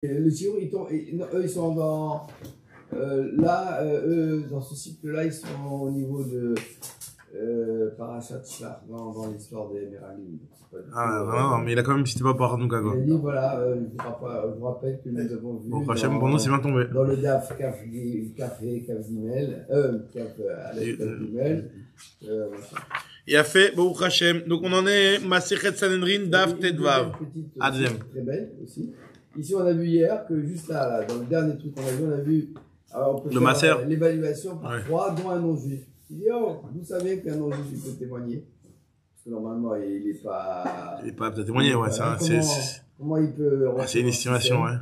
Le Sion, non, eux, ils sont dans. Là, eux, dans ce cycle-là, ils sont au niveau de Parashat Shlach, dans l'histoire des Meraglim. Non, mais il a quand même cité pas par Hanouka, quoi. Il a dit, voilà, je vous rappelle que nous avons vu. Bon, Hachem, pour nous, c'est bien tombé. Dans le DAF, Kaf Gimel, Kaf Aleph Gimel. Il a fait, bon, Hachem. Donc, on en est, Masechet Sanhedrin, Daf Tedvav. Deuxième. Très belle aussi. Ici, on a vu hier que juste là, dans le dernier truc qu'on a vu, on a vu le Maser. L'évaluation par trois, dont un non-juif. Il dit, oh, vous savez qu'un non-juif, il peut témoigner. Parce que normalement, il n'est pas. Il n'est pas apte à témoigner, ouais. Comment il peut. C'est une estimation, ouais.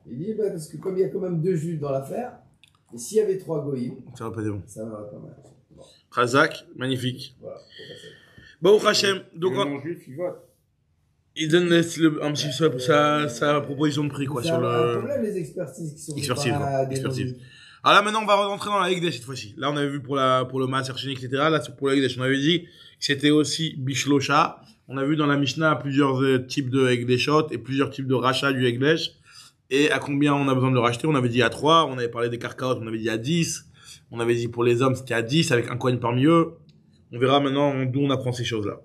Il dit, bah, parce que comme il y a quand même deux juifs dans l'affaire, et s'il y avait trois goïms. Ça va pas être bon. Ça va pas mal. Bon. Razak, magnifique. Voilà, bon, Hachem. Donc, le non-juif, il vote. Il donne un petit peu sa proposition de prix, quoi, sur le. Un problème, les expertises qui sont expertise. Alors là, maintenant, on va rentrer dans la Hekdesh cette fois-ci. Là, on avait vu pour le Maaser Sheni, etc. Là, pour la Hekdesh, on avait dit que c'était aussi Bishlosha. On a vu dans la Mishnah plusieurs types de Hekdeshot et plusieurs types de rachat du Hekdesh. Et à combien on a besoin de le racheter? On avait dit à 3, on avait parlé des karkaot, on avait dit à 10. On avait dit pour les hommes, c'était à 10 avec un coin parmi eux. On verra maintenant d'où on apprend ces choses-là.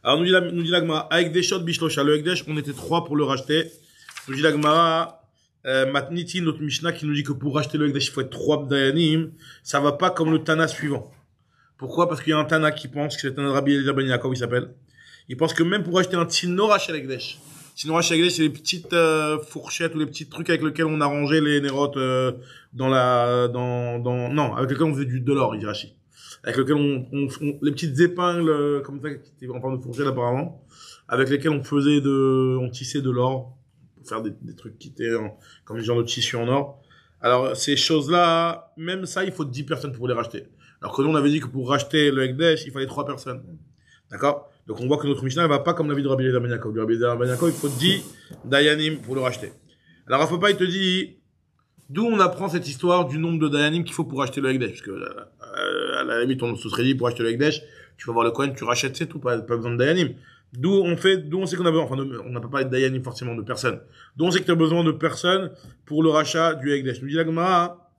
Alors, nous dit la Gemara, Hekdeshot Bishlosha. Le Hekdesh, on était 3 pour le racheter. Nous dit la Gemara, Matniti, notre Mishnah, qui nous dit que pour racheter le Hekdesh, il faut être 3 Dayanim. Ça va pas comme le Tana suivant. Pourquoi? Parce qu'il y a un Tana qui pense, que c'est le Tana de Rabbi Eliezer Ben Yaakov, il s'appelle. Il pense que même pour acheter un Tsinora chez l'Hekdesh. Tsinora chez l'Hekdesh, c'est les petites fourchettes ou les petits trucs avec lesquels on a rangé les nérotes non, avec lesquels on faisait de l'or, il dit Rashi. Avec lesquels les petites épingles comme ça, qui étaient en forme de fourchette apparemment, avec lesquels on tissait de l'or. Faire des trucs qui étaient comme des genres de tissu en or. Alors, ces choses-là, même ça, il faut 10 personnes pour les racheter. Alors que nous, on avait dit que pour racheter le Hekdesh, il fallait 3 personnes. D'accord? Donc, on voit que notre Mishnah ne va pas comme l'avis de Rabbi Eliezer Ben Yaakov. Rabbi Eliezer Ben Yaakov, il faut 10 Dayanim pour le racheter. Alors, Rafa, il te dit, d'où on apprend cette histoire du nombre de Dayanim qu'il faut pour acheter le Hekdesh? Parce que, à la limite, on se serait dit, pour acheter le Hekdesh, tu vas voir le Kohen, tu rachètes, c'est tout, pas besoin de Dayanim. D'où on sait qu'on a besoin, enfin, on n'a pas parlé de Dayanim forcément, de personnes. D'où on sait que tu as besoin de personnes pour le rachat du Hekdesh. Nous dit la Gemara,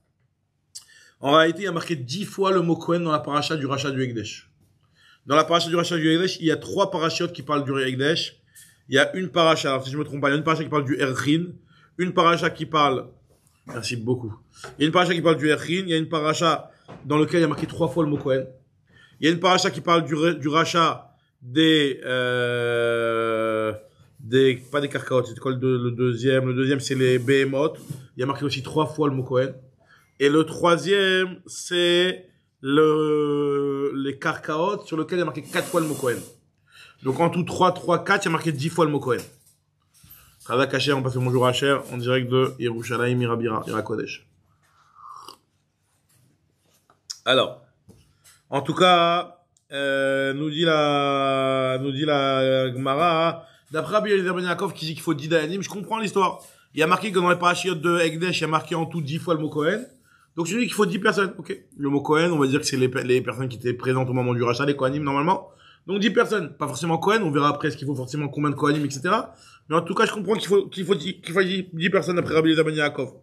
en réalité, il y a marqué 10 fois le mot Kohen dans la paracha du rachat du Hekdesh. Dans la paracha du rachat du Hekdesh, il y a 3 parachiotes qui parlent du Hekdesh. Il y a une paracha, alors si je me trompe pas, il y a une paracha qui parle du Erchin, une paracha qui parle, merci beaucoup. Il y a une paracha qui parle du Erchin, il y a une paracha dans laquelle il y a marqué 3 fois le mot Kohen. Il y a une paracha qui parle du rachat pas des karkaot, c'est quoi le deuxième? Le deuxième, c'est les behemoth. Il y a marqué aussi 3 fois le mot Kohen. Et le troisième, c'est les karkaot, sur lequel il y a marqué 4 fois le mot Kohen. Donc, en tout, 3, 4, il y a marqué 10 fois le mot Kohen. Razak Hacher, on passe le bonjour Hacher, en direct de Yerushalayim, Irabira, Irakodesh. Alors, en tout cas, nous dit la Gemara, d'après Rabbi Eliezer Ben Yaakov qui dit qu'il faut 10 Dayanim, je comprends l'histoire. Il y a marqué que dans les parachiotes de Hekdesh, il y a marqué en tout 10 fois le mot Kohen. Donc je dis qu'il faut 10 personnes, ok. Le mot Kohen, on va dire que c'est les personnes qui étaient présentes au moment du rachat, les Kohanim normalement. Donc 10 personnes, pas forcément Kohen, on verra après ce qu'il faut forcément combien de Kohanim, etc. Mais en tout cas, je comprends qu'il faut 10 personnes d'après Rabbi Eliezer Ben Yaakov.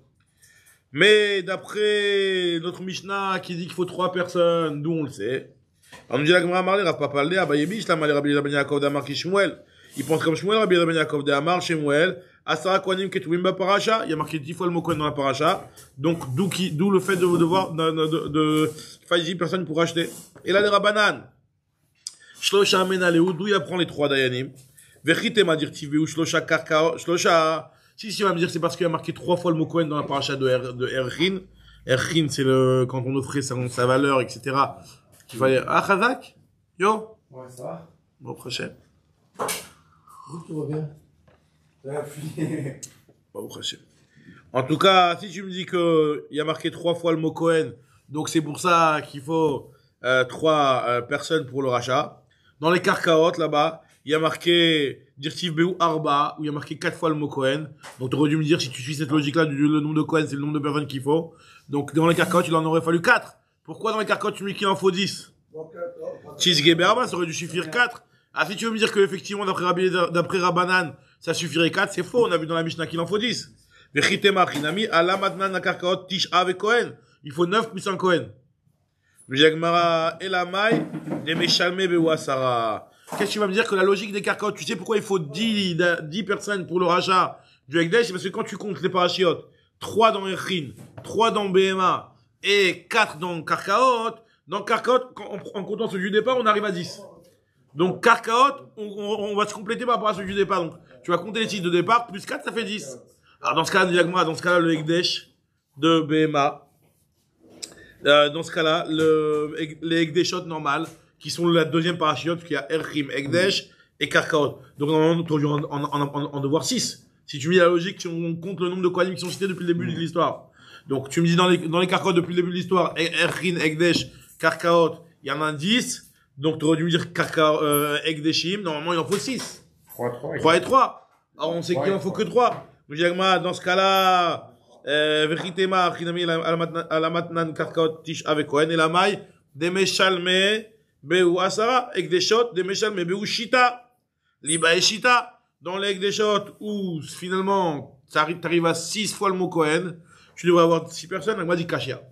Mais d'après notre Mishnah qui dit qu'il faut 3 personnes, d'où on le sait. Alors, nous dit la Gemara Marley, Rav Papa Aldé, Abayebish, la Malé Rabbi Eliezer Ben Yaakov d'Amar qui Shmuel. Il pense comme Shmuel, Rabbi Eliezer Ben Yaakov d'Amar, Shmuel. Asara Kohanim Ketuvim Ba Paracha. Il y a marqué 10 fois le mot Kohen dans la Paracha. Donc, d'où le fait de devoir, qu'il faille 10 personnes pour acheter. Et là, les Rabbanan. Shlosha Amenaleu, d'où il apprend les 3 Dayanim. Vechite m'a dit Tiveu, Shlosha Karkao, Shlosha. Si, on va me dire, c'est parce qu'il y a marqué 3 fois le mot Kohen dans la Paracha de Erchin. Erchin, c'est quand on offrait sa valeur, etc. Il fallait, Chazak? Yo? Ouais, ça va? Bon, prochain. Tout va bien. Ça va fouiller. Bon, prochain. En tout cas, si tu me dis que il y a marqué 3 fois le mot Kohen, donc c'est pour ça qu'il faut 3 personnes pour le rachat. Dans les karkaot, là-bas, il y a marqué Dirtiv Beu Arba, où il y a marqué 4 fois le mot Kohen. Donc tu aurais dû me dire, si tu suis cette logique-là, le nombre de Kohen, c'est le nombre de personnes qu'il faut. Donc dans les karkaot, il en aurait fallu 4. Pourquoi dans les karkaot, tu me dis qu'il en faut 10? Chizge Berba, ça aurait dû suffire 4. Ah, si tu veux me dire que, effectivement, d'après Rabbanan, ça suffirait 4, c'est faux. On a vu dans la Mishnah qu'il en faut 10. Vechitema chinami, ala matnan nakarkaot tisha avec Cohen. Il faut 9 plus un Cohen. Jagmara elamai, de meshalme bewasara. Qu'est-ce que tu vas me dire que la logique des karkaot, tu sais pourquoi il faut 10 personnes pour le rachat du Ekdesh? C'est parce que quand tu comptes les parachiotes, 3 dans Erchin, 3 dans BMA et 4 dans Karkaot, dans Karkaot, en comptant celui du départ, on arrive à 10. Donc Karkaot, on va se compléter par rapport à celui du départ. Donc tu vas compter les 6 de départ, plus 4, ça fait 10. Alors dans ce cas-là, dans ce cas-là, le Ekdesh de BMA, dans ce cas-là, les Ekdeshot normales, qui sont la deuxième parachiote, qui a Erchim, Ekdesh et Karkaot. Donc normalement, tu aurais dû en devoir 6. Si tu me dis la logique, si on compte le nombre de Kohanim qui sont cités depuis le début de l'histoire. Donc, tu me dis dans les Karkaot depuis le début de l'histoire, Erchin, Ekdesh, Karkaot, il y en a 10. Donc, tu aurais dû me dire Ekdeshim. Normalement, il en faut 6. 3 et 3. Alors, on sait qu'il en faut que 3. Dans ce cas-là, Vechitema, Chinami, Alamatnan, Karkaot, Tish, avec Kohen, et la maille, Demeshalme, Beu Asara, Ekdeshot, Demeshalme, Beu Shita, Liba et Shita. Dans les Ekdeshot, où finalement, t'arrives à 6 fois le mot Cohen, tu devrais avoir 6 personnes, l'agma dit Kashia.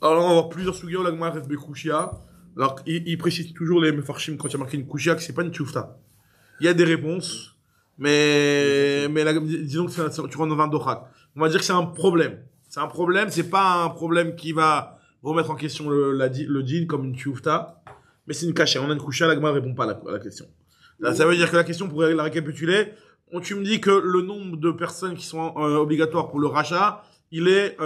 Alors, on va avoir plusieurs sugyo, l'agma reste Bekushia. Alors, il précise toujours les Mefarshim quand il y a marqué une Kushia, que c'est pas une Tchoufta. Il y a des réponses, mais disons que tu rentres dans un dochak. On va dire que c'est un problème. C'est un problème, c'est pas un problème qui va remettre en question le din comme une Tchoufta, mais c'est une Kashia. On a une Kushia, l'agma répond pas à la question. Là, ça veut dire que la question, pour la récapituler, tu me dis que le nombre de personnes qui sont obligatoires pour le rachat, il est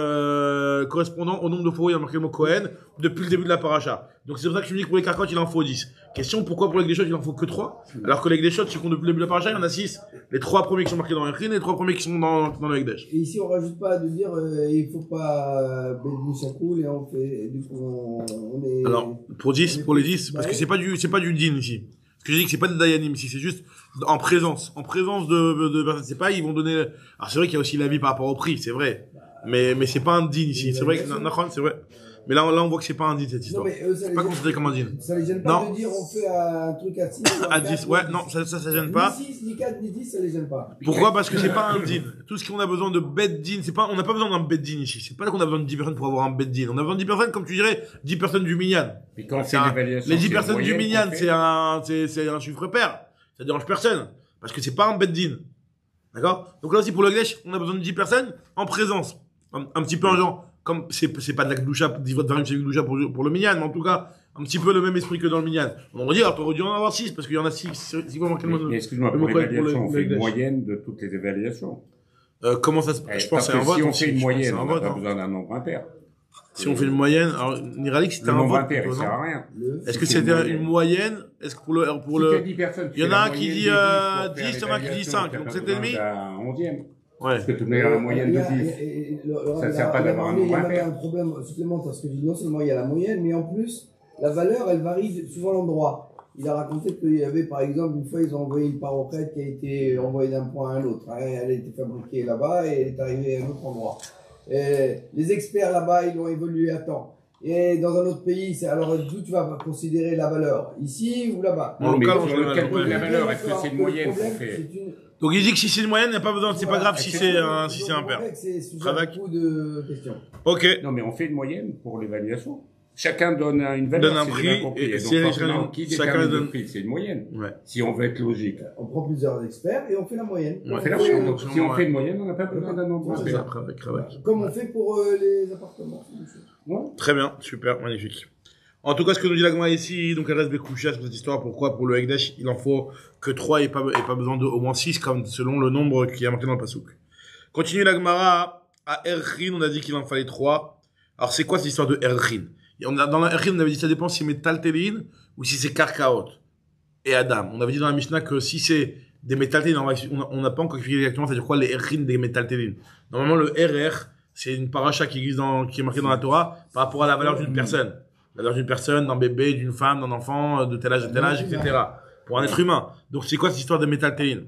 correspondant au nombre de fois où il y a marqué le mot Cohen depuis le début de la paracha. Donc c'est pour ça que tu me dis que pour les Karkaot, il en faut 10. Question, pourquoi pour les Ekdeshot, il en faut que 3? Alors que les Ekdeshot, si on compte depuis le début de la paracha, il y en a 6. Les 3 premiers qui sont marqués dans Erchin et les 3 premiers qui sont dans le Ekdesh. Et ici, on rajoute pas de dire il faut pas Bedou Chakoul et on fait du coup on est. Alors, pour les 10, parce que c'est pas du din ici. Ce que je dis que c'est pas des Dayanim ici, c'est juste en présence de personnes. C'est pas, ils vont donner, alors c'est vrai qu'il y a aussi l'avis par rapport au prix, c'est vrai. Mais c'est pas un din ici. C'est vrai que, c'est vrai. Mais là, on voit que c'est pas un din, cette histoire. C'est pas considéré comme un din. Ça les gêne pas de dire on fait un truc à 6 à 10, ouais, non, ça gêne pas. Ni 6, ni 4, ni 10, ça les gêne pas. Pourquoi? Parce que c'est pas un din. Tout ce qu'on a besoin de bed din, on n'a pas besoin d'un bed din ici. C'est pas qu'on a besoin de 10 personnes pour avoir un bed din. On a besoin de 10 personnes, comme tu dirais, 10 personnes du minyan. Puis quand c'est l'évaluation. Les 10 personnes du minyan, c'est un chiffre pair. Ça dérange personne. Parce que c'est pas un bed din. D'accord? Donc là aussi, pour le Ekdesh, on a besoin de 10 personnes en présence. Un petit peu en genre, comme c'est pas de la Gdoucha, pour le minyan, mais en tout cas, un petit peu le même esprit que dans le minyan. On va dire, alors t'aurais dû en avoir 6, parce qu'il y en a 6, mais excuse-moi, pour l'évaluation, on fait une moyenne de toutes les évaluations. Comment ça se passe? Je pense que c'est un vote. Si on fait une moyenne, on n'a pas besoin d'un nombre impair. Si on fait une moyenne, alors, Niralik, c'était un vote. Le nombre impair, il sert à rien. Est-ce que c'était une moyenne? Est-ce que pour le, il y en a un qui dit, 10, il y en a un qui dit 5, donc 7,5. Un 11e. Ouais. Parce que tu mets la moyenne de 10. Ça ne sert pas d'avoir un nombre impair. Il y a un problème supplémentaire, parce que non seulement il y a la moyenne, mais en plus, la valeur, elle varie suivant l'endroit. Il a raconté qu'il y avait, par exemple, une fois, ils ont envoyé une paroquette qui a été envoyée d'un point à un autre. Elle a été fabriquée là-bas et elle est arrivée à un autre endroit. Et les experts là-bas, ils l'ont évolué à temps. Et dans un autre pays, alors d'où tu vas considérer la valeur? Ici ou là-bas? Non, mais sur le calcul de la valeur, est-ce que c'est une moyenne qu'on fait? Donc il dit que si c'est une moyenne, il n'y a pas besoin, c'est pas grave si c'est un pair. C'est sujet à beaucoup de questions. Ok. Non, mais on fait une moyenne pour l'évaluation. Chacun donne une valeur. Donne un prix. Et donc, qui détermine le prix? C'est une moyenne. Ouais. Si on veut être logique. On prend plusieurs experts et on fait la moyenne. On fait la moyenne. Donc, si on fait une moyenne, on n'a pas besoin d'un nombre. Comme on fait pour les appartements. Très bien. Super. Magnifique. En tout cas, ce que nous dit l'agma ici, donc elle reste Bekoucha sur cette histoire. Pourquoi? Pour le Ekdesh, il en faut que 3 et pas besoin de au moins 6, comme selon le nombre qui est marqué dans le Pasouk. Continue l'agmara. À Erchin, on a dit qu'il en fallait 3. Alors, c'est quoi cette histoire de Erchin? Dans la Erchin, on avait dit ça dépend si c'est métaltéline ou si c'est Karkaot et Adam. On avait dit dans la Mishnah que si c'est des métaltélines, on n'a pas encore expliqué exactement c'est-à-dire quoi les Erchin des métaltélines. Normalement, le RR, c'est une paracha qui est marquée dans la Torah par rapport à la valeur d'une personne. La valeur d'une personne, d'un bébé, d'une femme, d'un enfant, de tel âge, etc. Pour un être humain. Donc, c'est quoi cette histoire de métaltéline?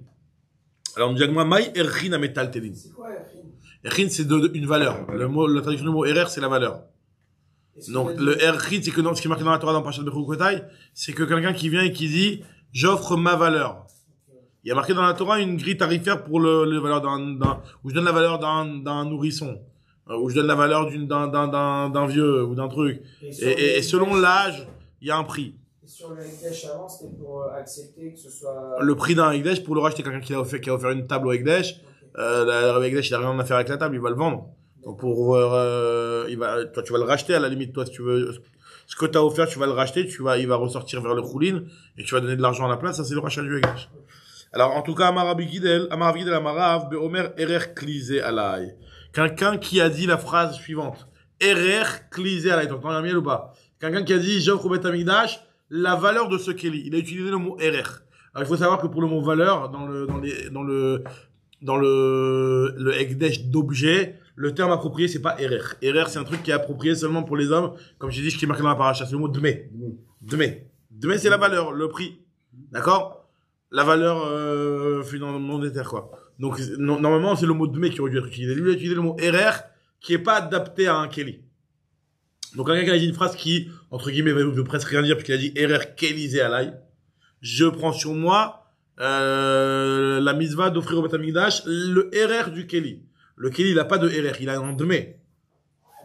Alors, on dit moi, Maï Erchin à métaltéline. C'est quoi Erchin? Erchin, c'est une valeur. La traduction du mot RR, c'est la valeur. Donc, le Erchin, c'est que ce qui est marqué dans la Torah dans Parashat Bechukotai, c'est que quelqu'un qui vient et qui dit, j'offre ma valeur. Il y a marqué dans la Torah une grille tarifaire pour le valeur où je donne la valeur d'un nourrisson, où je donne la valeur d'un vieux ou d'un truc. Et selon l'âge, il y a un prix. Et sur le Ekdesh avant, c'était pour accepter que ce soit... Le prix d'un Ekdesh, pour le racheter, quelqu'un qui a offert une table au Ekdesh, le Ekdesh, il a rien à faire avec la table, il va le vendre. Donc toi, tu vas le racheter à la limite, toi, si tu veux, ce que tu as offert, tu vas le racheter, il va ressortir vers le Khoulin, et tu vas donner de l'argent à la place, ça c'est le rachat du Ekdesh. Alors, en tout cas, Amarav Gidel, Amarav, Beomer, Erer Klizé Alay. Quelqu'un qui a dit la phrase suivante. Erer Klizé Alay. T'entends un miel ou pas? Quelqu'un qui a dit, j'offre au Bet Amikdash la valeur de ce Kéli. Il a utilisé le mot Erer. Alors, il faut savoir que pour le mot valeur, dans le Ekdesh d'objet, le terme approprié, c'est pas Erer. Erer, c'est un truc qui est approprié seulement pour les hommes. Comme je dis, ce qui est marqué dans la paracha, c'est le mot Dmé. Dmé, c'est la valeur, le prix. D'accord? La valeur monétaire, quoi. Donc, normalement, c'est le mot Dmé qui aurait dû être utilisé. Lui, il a utilisé le mot Erer, qui est pas adapté à un Kéli. Donc, quelqu'un qui a dit une phrase qui, entre guillemets, veut presque rien dire, puisqu'il a dit Erer Kélisé Alay. Je prends sur moi, la mitzvah d'offrir au Bet Amikdash le Erer du Kéli. Le Kéli, il a pas de Erer, il a un Dmé.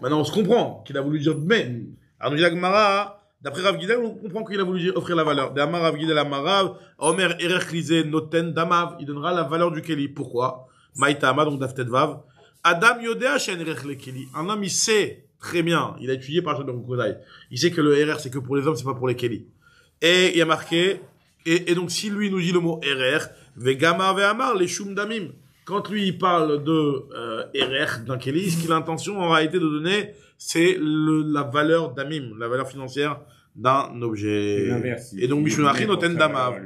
Maintenant, on se comprend qu'il a voulu dire Dmé. Alors, nous dit la Gemara, d'après Rav Gidel, on comprend qu'il a voulu offrir la valeur. D'Amar Rav Gidel Amarav, Omer Erer Klizé Noten Damav, il donnera la valeur du Kéli. Pourquoi? Maïtama, donc Daftet Vav. Adam Yodea Shen Erer le Kéli. Un homme, il sait très bien, il a étudié par Shadon Kodai. Il sait que le Erer, c'est que pour les hommes, c'est pas pour les Kéli. Et il y a marqué, et donc si lui nous dit le mot Erer, Vegamar Ve'amar, les Shum Damim. Quand lui, il parle de Erer d'un Kéli, ce qu'il a l'intention en réalité de donner, c'est la valeur d'Amim, la valeur financière d'un objet. Et donc, Mishunachim Noten Damav.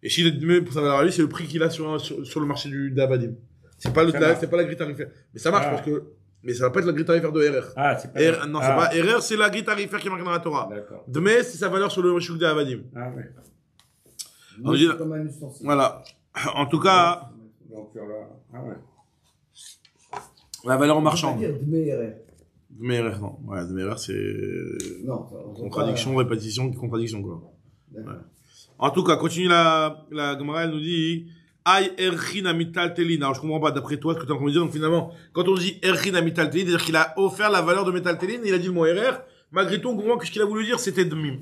Et s'il est mieux pour sa valeur à lui, c'est le prix qu'il a sur le marché d'Abadim. C'est pas la grille tarifaire. Mais ça marche parce que, mais ça va pas être la grille tarifaire de RR. Ah, c'est pas non, c'est pas RR, c'est la grille tarifaire qui est marquée dans la Torah. D'accord. Demain, c'est sa valeur sur le marché d'Abadim. Ah, ouais. Voilà. En tout cas, Donc, ah, ouais. la valeur en marchand. RR, non. Ouais, RR, c'est non, contradiction, répétition, contradiction, quoi. Ouais. En tout cas, continue la Gemara, elle nous dit, Aïe erchin amital telin. Alors, je comprends pas, d'après toi, ce que tu es en train de dire. Donc, finalement, quand on dit erchin amital telin, c'est-à-dire qu'il a offert la valeur de métal telin, il a dit le mot RR. Malgré tout, on comprend que ce qu'il a voulu dire, c'était damim.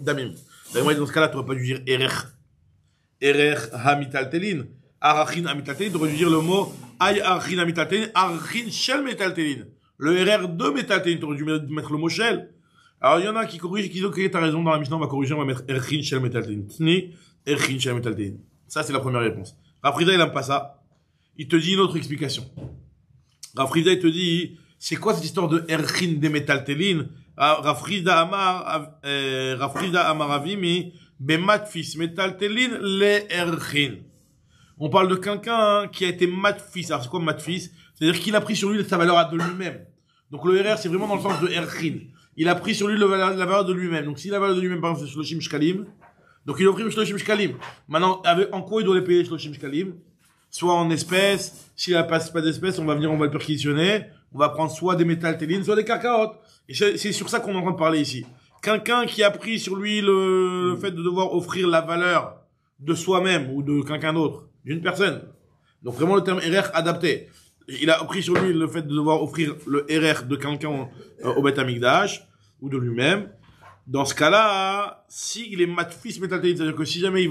Dans ce cas-là, tu n'aurais pas dû dire RR. RR hamital telin. Arachin amital telin, tu aurais dû dire le mot Aïe archin amital telin, arachin shel métal telin. Le RR de métal telin, tu aurais dû mettre le mot shel. Alors, il y en a qui corrigent, qui disent, ok, t'as raison, dans la Mishnah, on va corriger, on va mettre erchin shel métal telin. Tni, erchin shel métal telin. Ça, c'est la première réponse. Rafrida, il aime pas ça. Il te dit une autre explication. Rafrida, il te dit, c'est quoi cette histoire de erchin des métaltelin? Rafrida amar avimi, bematfis métaltelin le erchin. On parle de quelqu'un qui a été matfis. Alors, c'est quoi matfis? C'est-à-dire qu'il a pris sur lui sa valeur de lui-même. Donc, le RR, c'est vraiment dans le sens de erchin. Il a pris sur lui la valeur de lui-même. Donc, si la valeur de lui-même, par exemple, c'est shloshim shkalim, donc il offre shloshim shkalim. Maintenant, en quoi il doit les payer shloshim shkalim? Soit en espèces. S'il n'a pas d'espèces, on va le perquisitionner. On va prendre soit des métaltelines, soit des carcaotes. Et c'est sur ça qu'on est en train de parler ici. Quelqu'un qui a pris sur lui le fait de devoir offrir la valeur de soi-même ou de quelqu'un d'autre, d'une personne. Donc vraiment le terme RR adapté. Il a pris sur lui le fait de devoir offrir le RR de quelqu'un au Bet Amikdash ou de lui-même. Dans ce cas-là, s'il est matfis métaltéline, c'est-à-dire que si jamais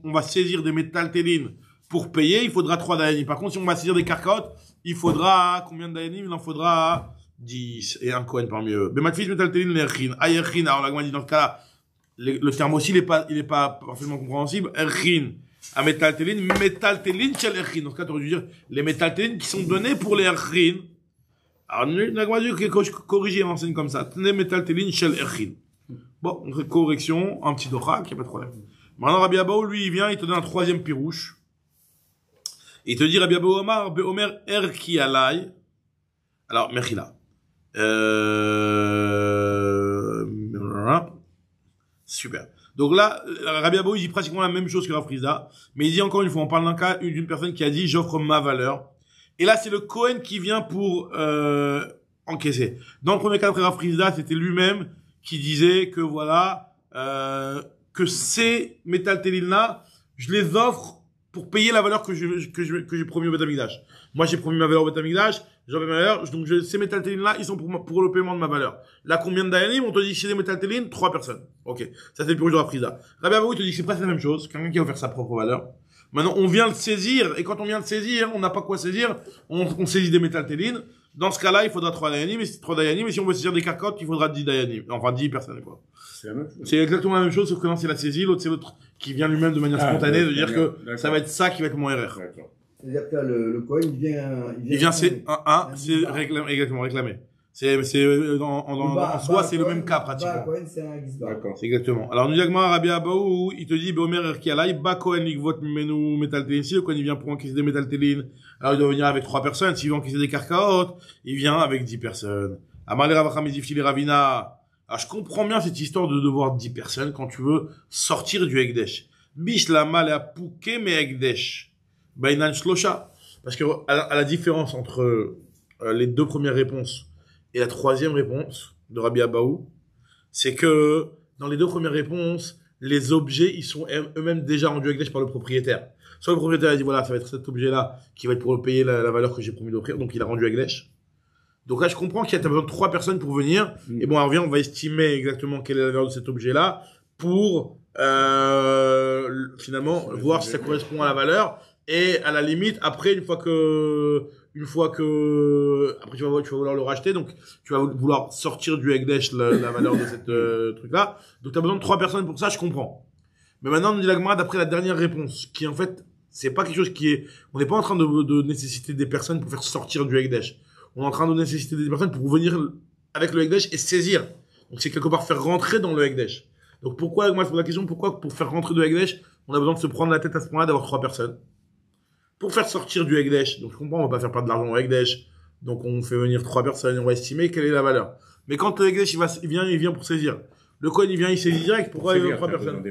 on va saisir des métaltélines pour payer, il faudra 3 dayanim. Par contre, si on va saisir des carcaotes, il faudra, combien de dayanim? Il en faudra 10 et un Kohen parmi eux. Mais matfis métaltéline, l'erchin. Ayerchin, alors la dit dans ce cas-là, le terme aussi, il est pas parfaitement compréhensible. Erchin, à métaltéline shel erchin. Dans ce cas, tu aurais dû dire les métaltélines qui sont données pour les erchin. Alors, la Gemara qui est corrigée, enseigne comme ça. Tenez métaltéline shel erchin. Bon, correction, un petit dochak, il n'y a pas de problème. Maintenant, Rabbi Abaou, lui, il vient, il te donne un troisième pirouche. Il te dit, Rabbi Abaou Omar, Beomer erki alay. Alors, Mechila. Super. Donc là, Rabbi Abaou, il dit pratiquement la même chose que Rafriza. Mais il dit encore une fois, on parle d'un cas d'une personne qui a dit, j'offre ma valeur. Et là, c'est le Kohen qui vient pour, encaisser. Dans le premier cas de Rafriza, c'était lui-même qui disait que voilà, que ces métaltélines-là, je les offre pour payer la valeur que j'ai promis au Beth Amikdash. Moi, j'ai promis ma valeur au Beth Amikdash, j'avais ma valeur, donc ces métaltélines-là, ils sont pour le paiement de ma valeur. Là, combien de dayanim? On te dit que c'est des métaltélines, 3 personnes. Ok. Ça, c'est le pirouge de la Frisa. Rabbi Abaou, il te dit que c'est presque la même chose. Quelqu'un qui va faire sa propre valeur. Maintenant, on vient le saisir, et quand on vient le saisir, on n'a pas quoi saisir, on saisit des métaltélines. Dans ce cas-là, il faudra 3 dayanim, et 3 dayanim, et si on veut saisir des carcottes, il faudra 10 dayanim. Enfin, 10 personnes, quoi. C'est la même chose. C'est exactement la même chose, sauf que là, c'est la saisie, l'autre, c'est l'autre qui vient lui-même de manière spontanée, de dire que ça va être ça qui va être mon RR. C'est-à-dire que le Cohen, il vient, c'est exactement réclamé. En soi, c'est le même cas, pratiquement. D'accord. C'est exactement. Alors, nous, Yagma, Rabbi Abaou, il te dit, Beomer Erkialai, Ba Cohen, Ligvot, Menu, Metaltelin. Si le Cohen, il vient pour encaisser des Metaltelin, alors il doit venir avec 3 personnes. S'il veut encaisser des Karkaot, il vient avec 10 personnes. Amale Ravacham, Izifili Ravina. Alors, je comprends bien cette histoire de devoir 10 personnes quand tu veux sortir du Ekdesh. Bish la mal à Pouké, mais Ekdesh. Bainan Shlosha. Parce que, à la différence entre les 2 premières réponses et la 3e réponse de Rabbi Abaou, c'est que dans les 2 premières réponses, les objets, ils sont eux-mêmes déjà rendus Ekdesh par le propriétaire. Soit le propriétaire a dit, voilà, ça va être cet objet-là qui va être pour payer la valeur que j'ai promis d'offrir, donc il a rendu Ekdesh. Donc là, je comprends qu'il y a besoin de 3 personnes pour venir. Et bon, alors on va estimer exactement quelle est la valeur de cet objet-là pour finalement voir si ça correspond à la valeur. Et à la limite, après, une fois que après tu vas vouloir le racheter, donc tu vas vouloir sortir du Ekdesh la valeur de cette truc-là. Donc tu as besoin de 3 personnes pour ça, je comprends. Mais maintenant, on nous dit la Gemara d'après la dernière réponse, qui en fait, c'est pas quelque chose qui est, on n'est pas en train de nécessiter des personnes pour faire sortir du Ekdesh. On est en train de nécessiter des personnes pour venir avec le Ekdesh et saisir. Donc c'est quelque part faire rentrer dans le Ekdesh. Donc pourquoi, moi je pose la question, pourquoi pour faire rentrer de Ekdesh, on a besoin de se prendre la tête à ce point-là d'avoir 3 personnes? Pour faire sortir du Ekdesh, donc je comprends, on va pas faire perdre de l'argent au Ekdesh, donc on fait venir 3 personnes et on va estimer quelle est la valeur. Mais quand le Ekdesh il vient pour saisir. Le Cohen il vient, il saisit direct, pourquoi il veut 3 personnes?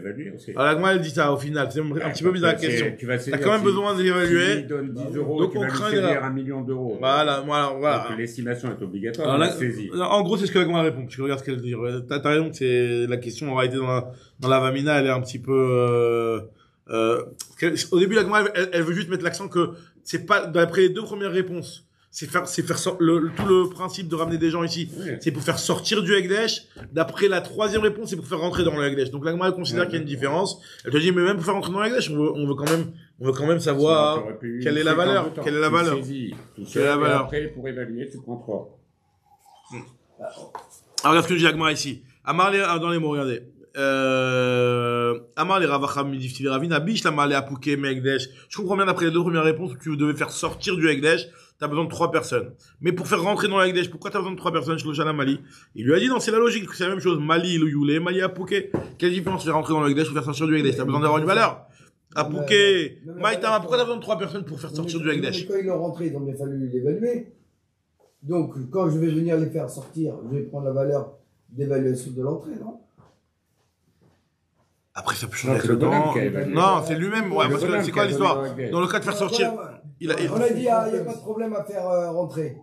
Alors la Gemara elle dit ça au final, c'est un petit peu bizarre la question. T'as quand même besoin d'évaluer. Tu donnes 10 euros, donc tu vas lui saisir 1 million d'euros. Voilà. Donc l'estimation est obligatoire. Alors, en gros, c'est ce que la Gemara répond, parce que regarde ce qu'elle dit. T'as raison que c'est la question en réalité dans la Vamina, elle est un petit peu au début, la Gemara, elle veut juste mettre l'accent que c'est pas, d'après les 2 premières réponses, c'est faire tout le principe de ramener des gens ici. Oui. C'est pour faire sortir du Ekdesh. D'après la 3e réponse, c'est pour faire rentrer dans le Ekdesh. Donc la Gemara, elle considère qu'il y a une différence. Elle te dit, mais même pour faire rentrer dans le Ekdesh, on veut quand même savoir quelle est la valeur. Quelle est la valeur. Après, pour évaluer, tu prends 3. Alors, regarde ce que dit la Gemara ici. Amar dans les mots, regardez. Amar les Ravacham Midifti Ravina Bish la Malé Apouké Megdesh. Je comprends bien d'après les 2 premières réponses que tu devais faire sortir du Ekdesh, t'as besoin de 3 personnes. Mais pour faire rentrer dans l'Ekdesh, pourquoi t'as besoin de 3 personnes chez le Mali? Il lui a dit non, c'est la logique, c'est la même chose. Mali le Youlé, Mali Apouké. Quelle différence faire rentrer dans l'Ekdesh ou faire sortir du Ekdesh? T'as besoin d'avoir une valeur. Apouké, Maïtama, pourquoi t'as besoin de 3 personnes pour faire sortir du Ekdesh? Quand ils l'ont rentré, il aurait fallu l'évaluer. Donc quand je vais venir les faire sortir, je vais prendre la valeur d'évaluation de l'entrée, non? Après, ça peut changer avec le temps. Non, c'est lui-même. Ouais, parce que c'est quoi l'histoire? Dans le cas de faire sortir, on a dit, il n'y a pas de problème à faire rentrer.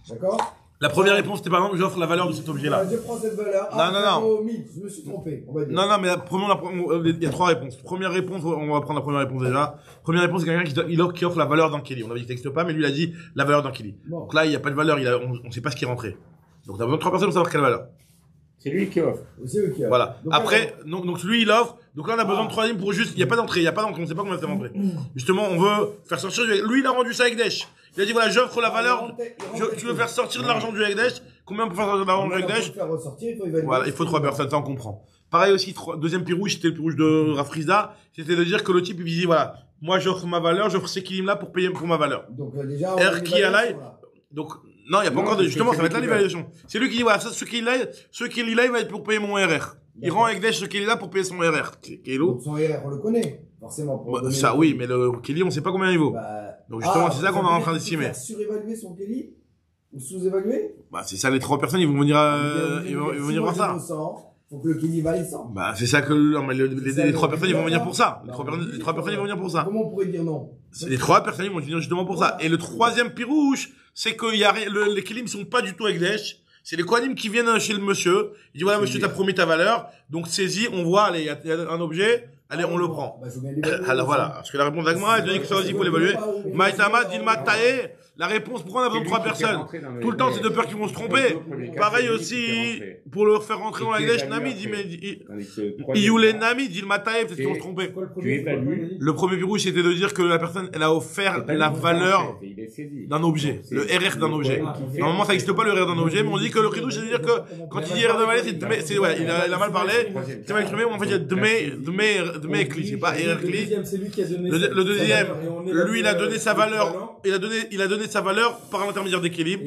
D'accord? La première réponse, c'était par exemple, j'offre la valeur de cet objet-là. Je prends cette valeur. Non. Je me suis trompé, on va dire. Non, mais il y a 3 réponses. Première réponse, on va prendre la première réponse déjà. Première réponse, c'est quelqu'un qui offre la valeur d'un Kelly. On avait dit qu'il n'existe pas, mais lui, il a dit la valeur d'un Kelly. Bon. Donc là, il n'y a pas de valeur, on ne sait pas ce qui est rentré. Donc, on a besoin de 3 personnes pour savoir quelle valeur. C'est lui qui offre. C'est lui qui offre. Voilà. Donc, après, donc lui, il offre. Donc là, on a besoin de 3e pour juste, il n'y a pas d'entrée, on ne sait pas combien c'est rentré. Justement, on veut faire sortir lui, il a rendu ça avec Ekdesh. Il a dit, voilà, j'offre la valeur, tu veux faire sortir de l'argent du Ekdesh. Combien pour faire sortir de l'argent du Ekdesh? Voilà, il faut 3 personnes, ça on comprend. Pareil aussi, 2e pirouge, c'était le pirouge de Rafrizda. C'était de dire que le type, il dit, voilà, moi, j'offre ma valeur, j'offre ces kilim là pour payer pour ma valeur. Donc, déjà, donc, non, il n'y a pas encore de, justement, ça va être là l'évaluation. C'est lui qui dit, voilà, ce qu'il là, il va être pour payer mon RR. Il rend Ekdesh ce qu'il est là pour payer son RR. Donc son RR, on le connaît, forcément. Ça, oui, mais le Kelly, on ne sait pas combien il vaut. Donc, justement, c'est ça qu'on est en train d'estimer. Surévaluer son Kelly? Ou sous-évaluer? C'est ça, les 3 personnes, ils vont venir, ils vont venir voir ça. Faut que le Kelly vaille 100. C'est ça que, les 3 personnes, ils vont venir pour ça. Les 3 personnes, ils vont venir pour ça. Comment on pourrait dire non? Les 3 personnes, ils vont venir justement pour ça. Et le 3e pirouche, c'est que les Kelim, ils sont pas du tout Ekdesh. C'est les Kohanim qui viennent chez le monsieur. Il dit, voilà, monsieur, t'as promis ta valeur. Donc, saisis, on voit, allez, il y a un objet. Allez, on le prend. Bah, faut bien l'évaluer. Alors voilà, parce que la réponse d'Agma, elle te dit que ça aussi, il faut l'évaluer. Maïtama, Dilma, Tae, la réponse, pourquoi on a besoin de 3 personnes? Tout le temps, c'est de peur qu'ils vont se tromper. Pareil aussi, pour le faire rentrer dans la Gdèche, Nami, Ioulé Nami, Dilma, Tae, peut-être qu'ils vont se tromper. Tu évalues. Le premier pirouge, c'était de dire que la personne, elle a offert la valeur d'un objet, le RR d'un objet. Normalement, ça n'existe pas le RR d'un objet, mais on dit que le Khidouche, c'est de dire que quand il dit RR de Malais, c'est ouais, il a mal parlé, c'est mal exprimé, mais en fait, il y a Dme Kli, c'est pas RR Kli. Le deuxième, lui, il a donné sa valeur, il a donné sa valeur par l'intermédiaire d'équilibre.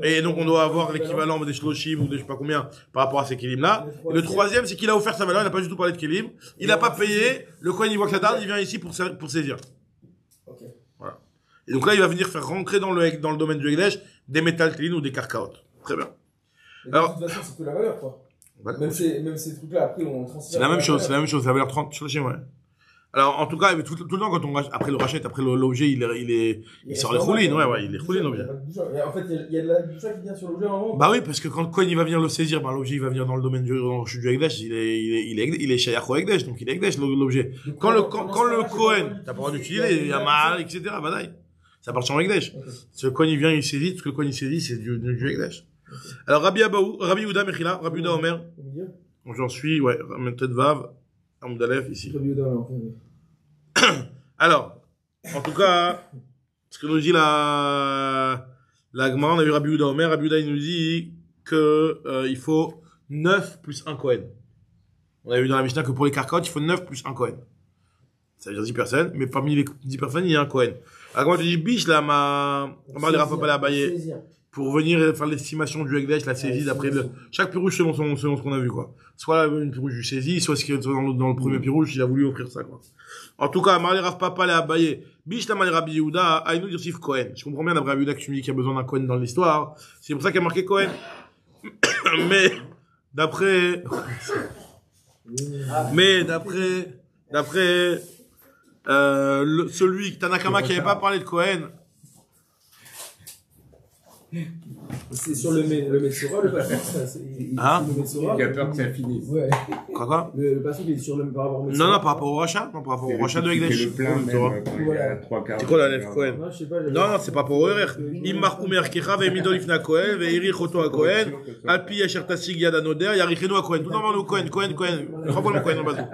Et donc, on doit avoir l'équivalent des shloshim ou des je sais pas combien par rapport à ces équilibres-là. Et le troisième, c'est qu'il a offert sa valeur, il n'a pas du tout parlé d'équilibre. Il n'a pas payé, le coin, il voit que ça tarde, il vient ici pour saisir. Voilà. Et donc là, il va venir faire rentrer dans le domaine du Egdesh des métaltines ou des carcaotes. Très bien. Alors, de toute façon, c'est que la valeur, quoi. Ouais. Même ces trucs-là, après, on transfère. C'est la même chose, la valeur 30 shloshim, ouais. Alors, en tout cas, tout le temps, quand on après le rachète, après l'objet, il sort les roulines, ouais, il est roulines, l'objet. En fait, il y a de la boucha qui vient sur l'objet en vente. Bah oui, parce que quand le coin, il va venir le saisir, bah, l'objet, il va venir dans le domaine du Egdesh, il est Shayach au Egdesh, donc il est Egdesh, l'objet. Quand le Cohen, t'as pas le droit d'utiliser, Yamal, etc., badaï. Ça appartient au Egdesh. Ce coin, il vient, il saisit, tout ce que le coin, il saisit, c'est du Egdesh. Alors, Rabbi Yehuda Mechila, Rabbi Yehuda Omer. J'en suis, ouais, Tête Vav, Amdalef, ici. Alors, en tout cas, ce que nous dit la Gemara, on a vu Rabbi Yehuda Omer. Rabbi Yehuda, il nous dit que, il faut 9 plus 1 Kohen. On a vu dans la Mishnah que pour les carcaotes, il faut 9 plus 1 Kohen. Ça veut dire 10 personnes, mais parmi les 10 personnes, il y a un Kohen. Alors, quand tu dis, biche, là, on va les rapporter à Abaye, pour venir faire l'estimation du Egdesh, la saisie, d'après chaque pirouge selon ce qu'on a vu, quoi. Soit une pirouge du saisie, soit ce qui est dans le premier pirouge, il a voulu offrir ça, quoi. En tout cas, Marley Rav Papa, les Abaye, biche, la Marley Rabbi Yehuda, Aïnou Yursif Cohen. Je comprends bien d'après Rabbi Yehuda que tu me dis qu'il y a besoin d'un Cohen dans l'histoire. C'est pour ça qu'il y a marqué Cohen. Mais, d'après, celui, Tanakama, qui avait pas parlé de Cohen. C'est sur le Metsora, le passage, ça, Hein? Il a peur que ça finisse. Ouais. Quoi? Le passage, il est sur le, par rapport au Metsora. Non, par rapport au rachat. Non, par rapport au rachat de Egdesh. C'est le plein, même, quand il y a 3/4. C'est quoi la lèvre Cohen? Non, je sais pas. Non, c'est pas pour RR. Im markou merkecha ve'emidol ifna Cohen ve'irich oto a Cohen alpi asher tasig yad anoder yarichenu a Cohen. Tout le monde Cohen. Renvoie le Cohen en bas.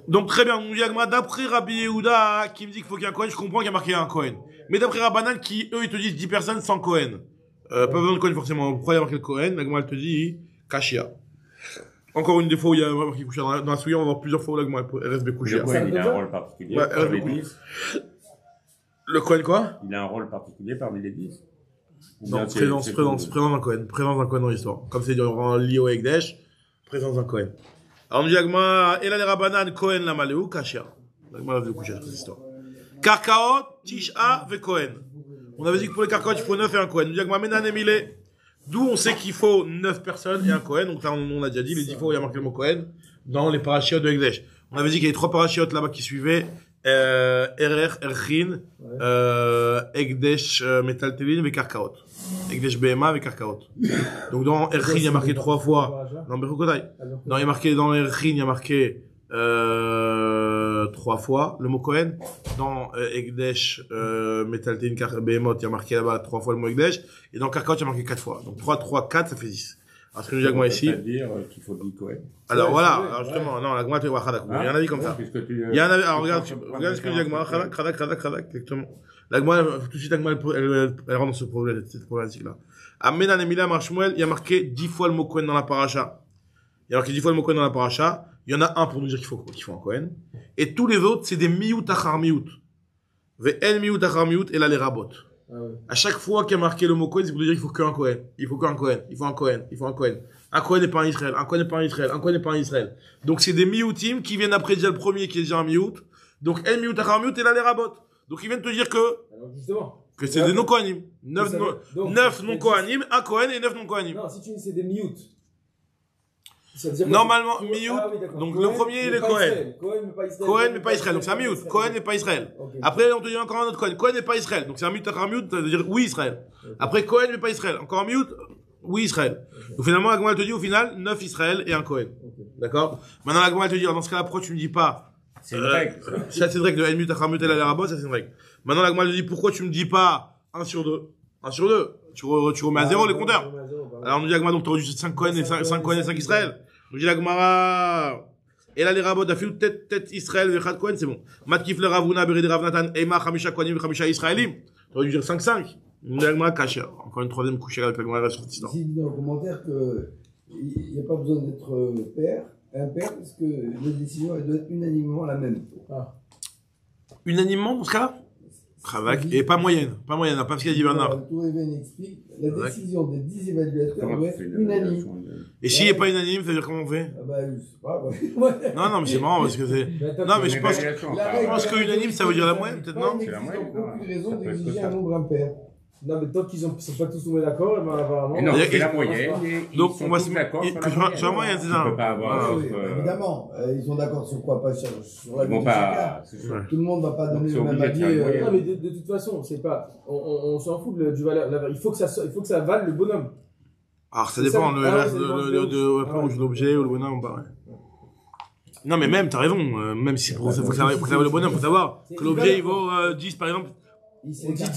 Donc très bien, on dit d'après Rabbi Yehuda qui me dit qu'il faut qu'il y ait un Cohen, je comprends qu'il y a marqué un Cohen. Mais d'après Rabbanan qui eux ils te disent 10 personnes sans Cohen. Pas besoin de Cohen forcément. Pourquoi il y a marqué le Cohen? L'Agma elle te dit Kashia. Encore une des fois où il y a marqué Kouchia. Dans la souillon, on va voir plusieurs fois où l'Agma RSB Kouchia. Le Cohen, il a un rôle particulier parmi les 10. Le Cohen quoi? Il a un rôle particulier parmi les 10. Non, présence d'un Cohen. Présence d'un Cohen dans l'histoire. Comme c'est lié au Egdesh, présence d'un Cohen. Alors on dit Agma, et là les Rabbanan, Cohen la Maléou, Kashia. L'Agma l'a vu coucher cette histoire. Karkaot, Tisha, ve Cohen. On avait dit que pour les carcaots, il faut 9 et un Cohen. On dit Agma, Menan Emile. D'où on sait qu'il faut 9 personnes et un Cohen. Donc là, on a déjà dit, les 10 fois où il y a marqué le mot Cohen, dans les parachiotes de Egdesh. On avait dit qu'il y avait 3 parachiotes là-bas qui suivaient, RR, Erchin, Egdesh, Metaltelin, et Karkaot. Egdesh BMA et Karkaot. Donc dans Erchin, il y a marqué 3 fois, dans Bechukotai. Dans Erchin, il y a marqué, 3 fois le mot Cohen. Dans Egdesh, Metaltin, Behemoth, il y a marqué là-bas 3 fois le mot Egdesh. Et dans Karkaot, il y a marqué 4 fois. Donc 3, 4, ça fait 10. Alors ce que nous dit Agma ici. C'est-à-dire qu'il faut 10 Cohen. Alors voilà, alors justement, non, l'Agma te voit Khadak. Il y a un avis comme ça. Il y a un avis, alors regarde ce que nous dit Agma. Khadak, exactement. L'Agma, tout de suite, Agma, elle rentre dans cette problématique-là. À Menan Emila Marshmuel, il y a marqué 10 fois le mot Cohen dans la paracha. Il y a marqué 10 fois le mot Cohen dans la paracha. Il y en a un pour nous dire qu'il faut un Cohen. Et tous les autres, c'est des miout achar miout. Ve'en miout achar miout, et là les rabot. À chaque fois qu'il y a marqué le mot Cohen, c'est pour nous dire qu'il faut qu'un Cohen. Il faut qu'un Cohen. Il faut un Cohen. Il faut un Cohen. Un Cohen n'est pas un Israël. Un Cohen n'est pas un Israël. Un Cohen n'est pas un Israël. Donc c'est des mioutim qui viennent après déjà le premier qui est déjà un miout. Donc en miout achar miout, et là les rabot. Donc ils viennent te dire que, alors justement, que c'est des non-Kohanim. 9 non-Kohanim, un Cohen et 9 non-Kohanim. Non, si tu dis c'est des miout. Normalement, miout. Donc le premier, il est Cohen. Cohen, mais pas Israël. Donc c'est un miout. Cohen, mais pas Israël. Après, on te dit encore un autre Cohen. Cohen, mais pas Israël. Donc c'est un miout, un miout, ça veut dire oui, Israël. Après, Cohen, mais pas Israël. Encore un miout. Oui, Israël. Donc finalement, la Gemara te dit au final 9 Israël et un Cohen. D'accord? Maintenant, la Gemara te dit, dans ce cas-là, pourquoi tu me dis pas C'est une règle. Ça, c'est une règle de Enmut, Achamut, El Arabot, ça, c'est une règle. Maintenant, la Gemara te dit, pourquoi tu me dis pas 1 sur 2? 1 sur 2. Tu remets à 0 les compteurs. Alors, on nous dit la Gemara, donc tu aurais dû 5 Cohen et 5 Cohen et 5 Israël. On nous dit la Gemara, et là, les rabots, a fait tête Israël, Vechat Cohen, c'est bon. Matkif le Ravuna, Berid Ravnatan, Ema, Chamisha Kohanim, Chamisha Israélim. Tu aurais dû dire 5-5. On nous dit la Gemara, Kacher. Encore une troisième couche avec la Gemara sur cette histoire. Ici, il dit dans le commentaire qu'il n'y a pas besoin d'être un père, parce que les décisions, elles doivent être unanimement la même. Unanimement, dans ce cas-là? Et pas moyenne, pas parce qu'il a dit Bernard. Tout Even explique, la décision des 10 évaluateurs doit être unanime. Et s'il n'est pas unanime, ça veut dire comment on fait? Ah bah, je sais pas, ouais. Non, mais c'est marrant parce que c'est. Non, mais je pense que unanime, ça veut dire la moyenne, peut-être, non? Il n'existe aucune raison d'exiger un nombre impair. Non, mais tant qu'ils sont pas tous tombés d'accord, ben, apparemment. Non, c'est la moyenne. Donc, on va se mettre. Sur la moyenne, c'est ça. On peut pas avoir. Évidemment, ils sont d'accord sur quoi? Pas sur la Bon, pas. Tout le monde ne va pas donner le même avis. Non, mais de toute façon, c'est pas. On s'en fout du valeur. Il faut que ça vale le bonhomme. Alors, ça dépend. Après, on joue l'objet ou le bonhomme, pas, ouais. Non, mais même, t'as raison. Même si faut que ça vaille le bonhomme, faut savoir que l'objet, il vaut 10, par exemple.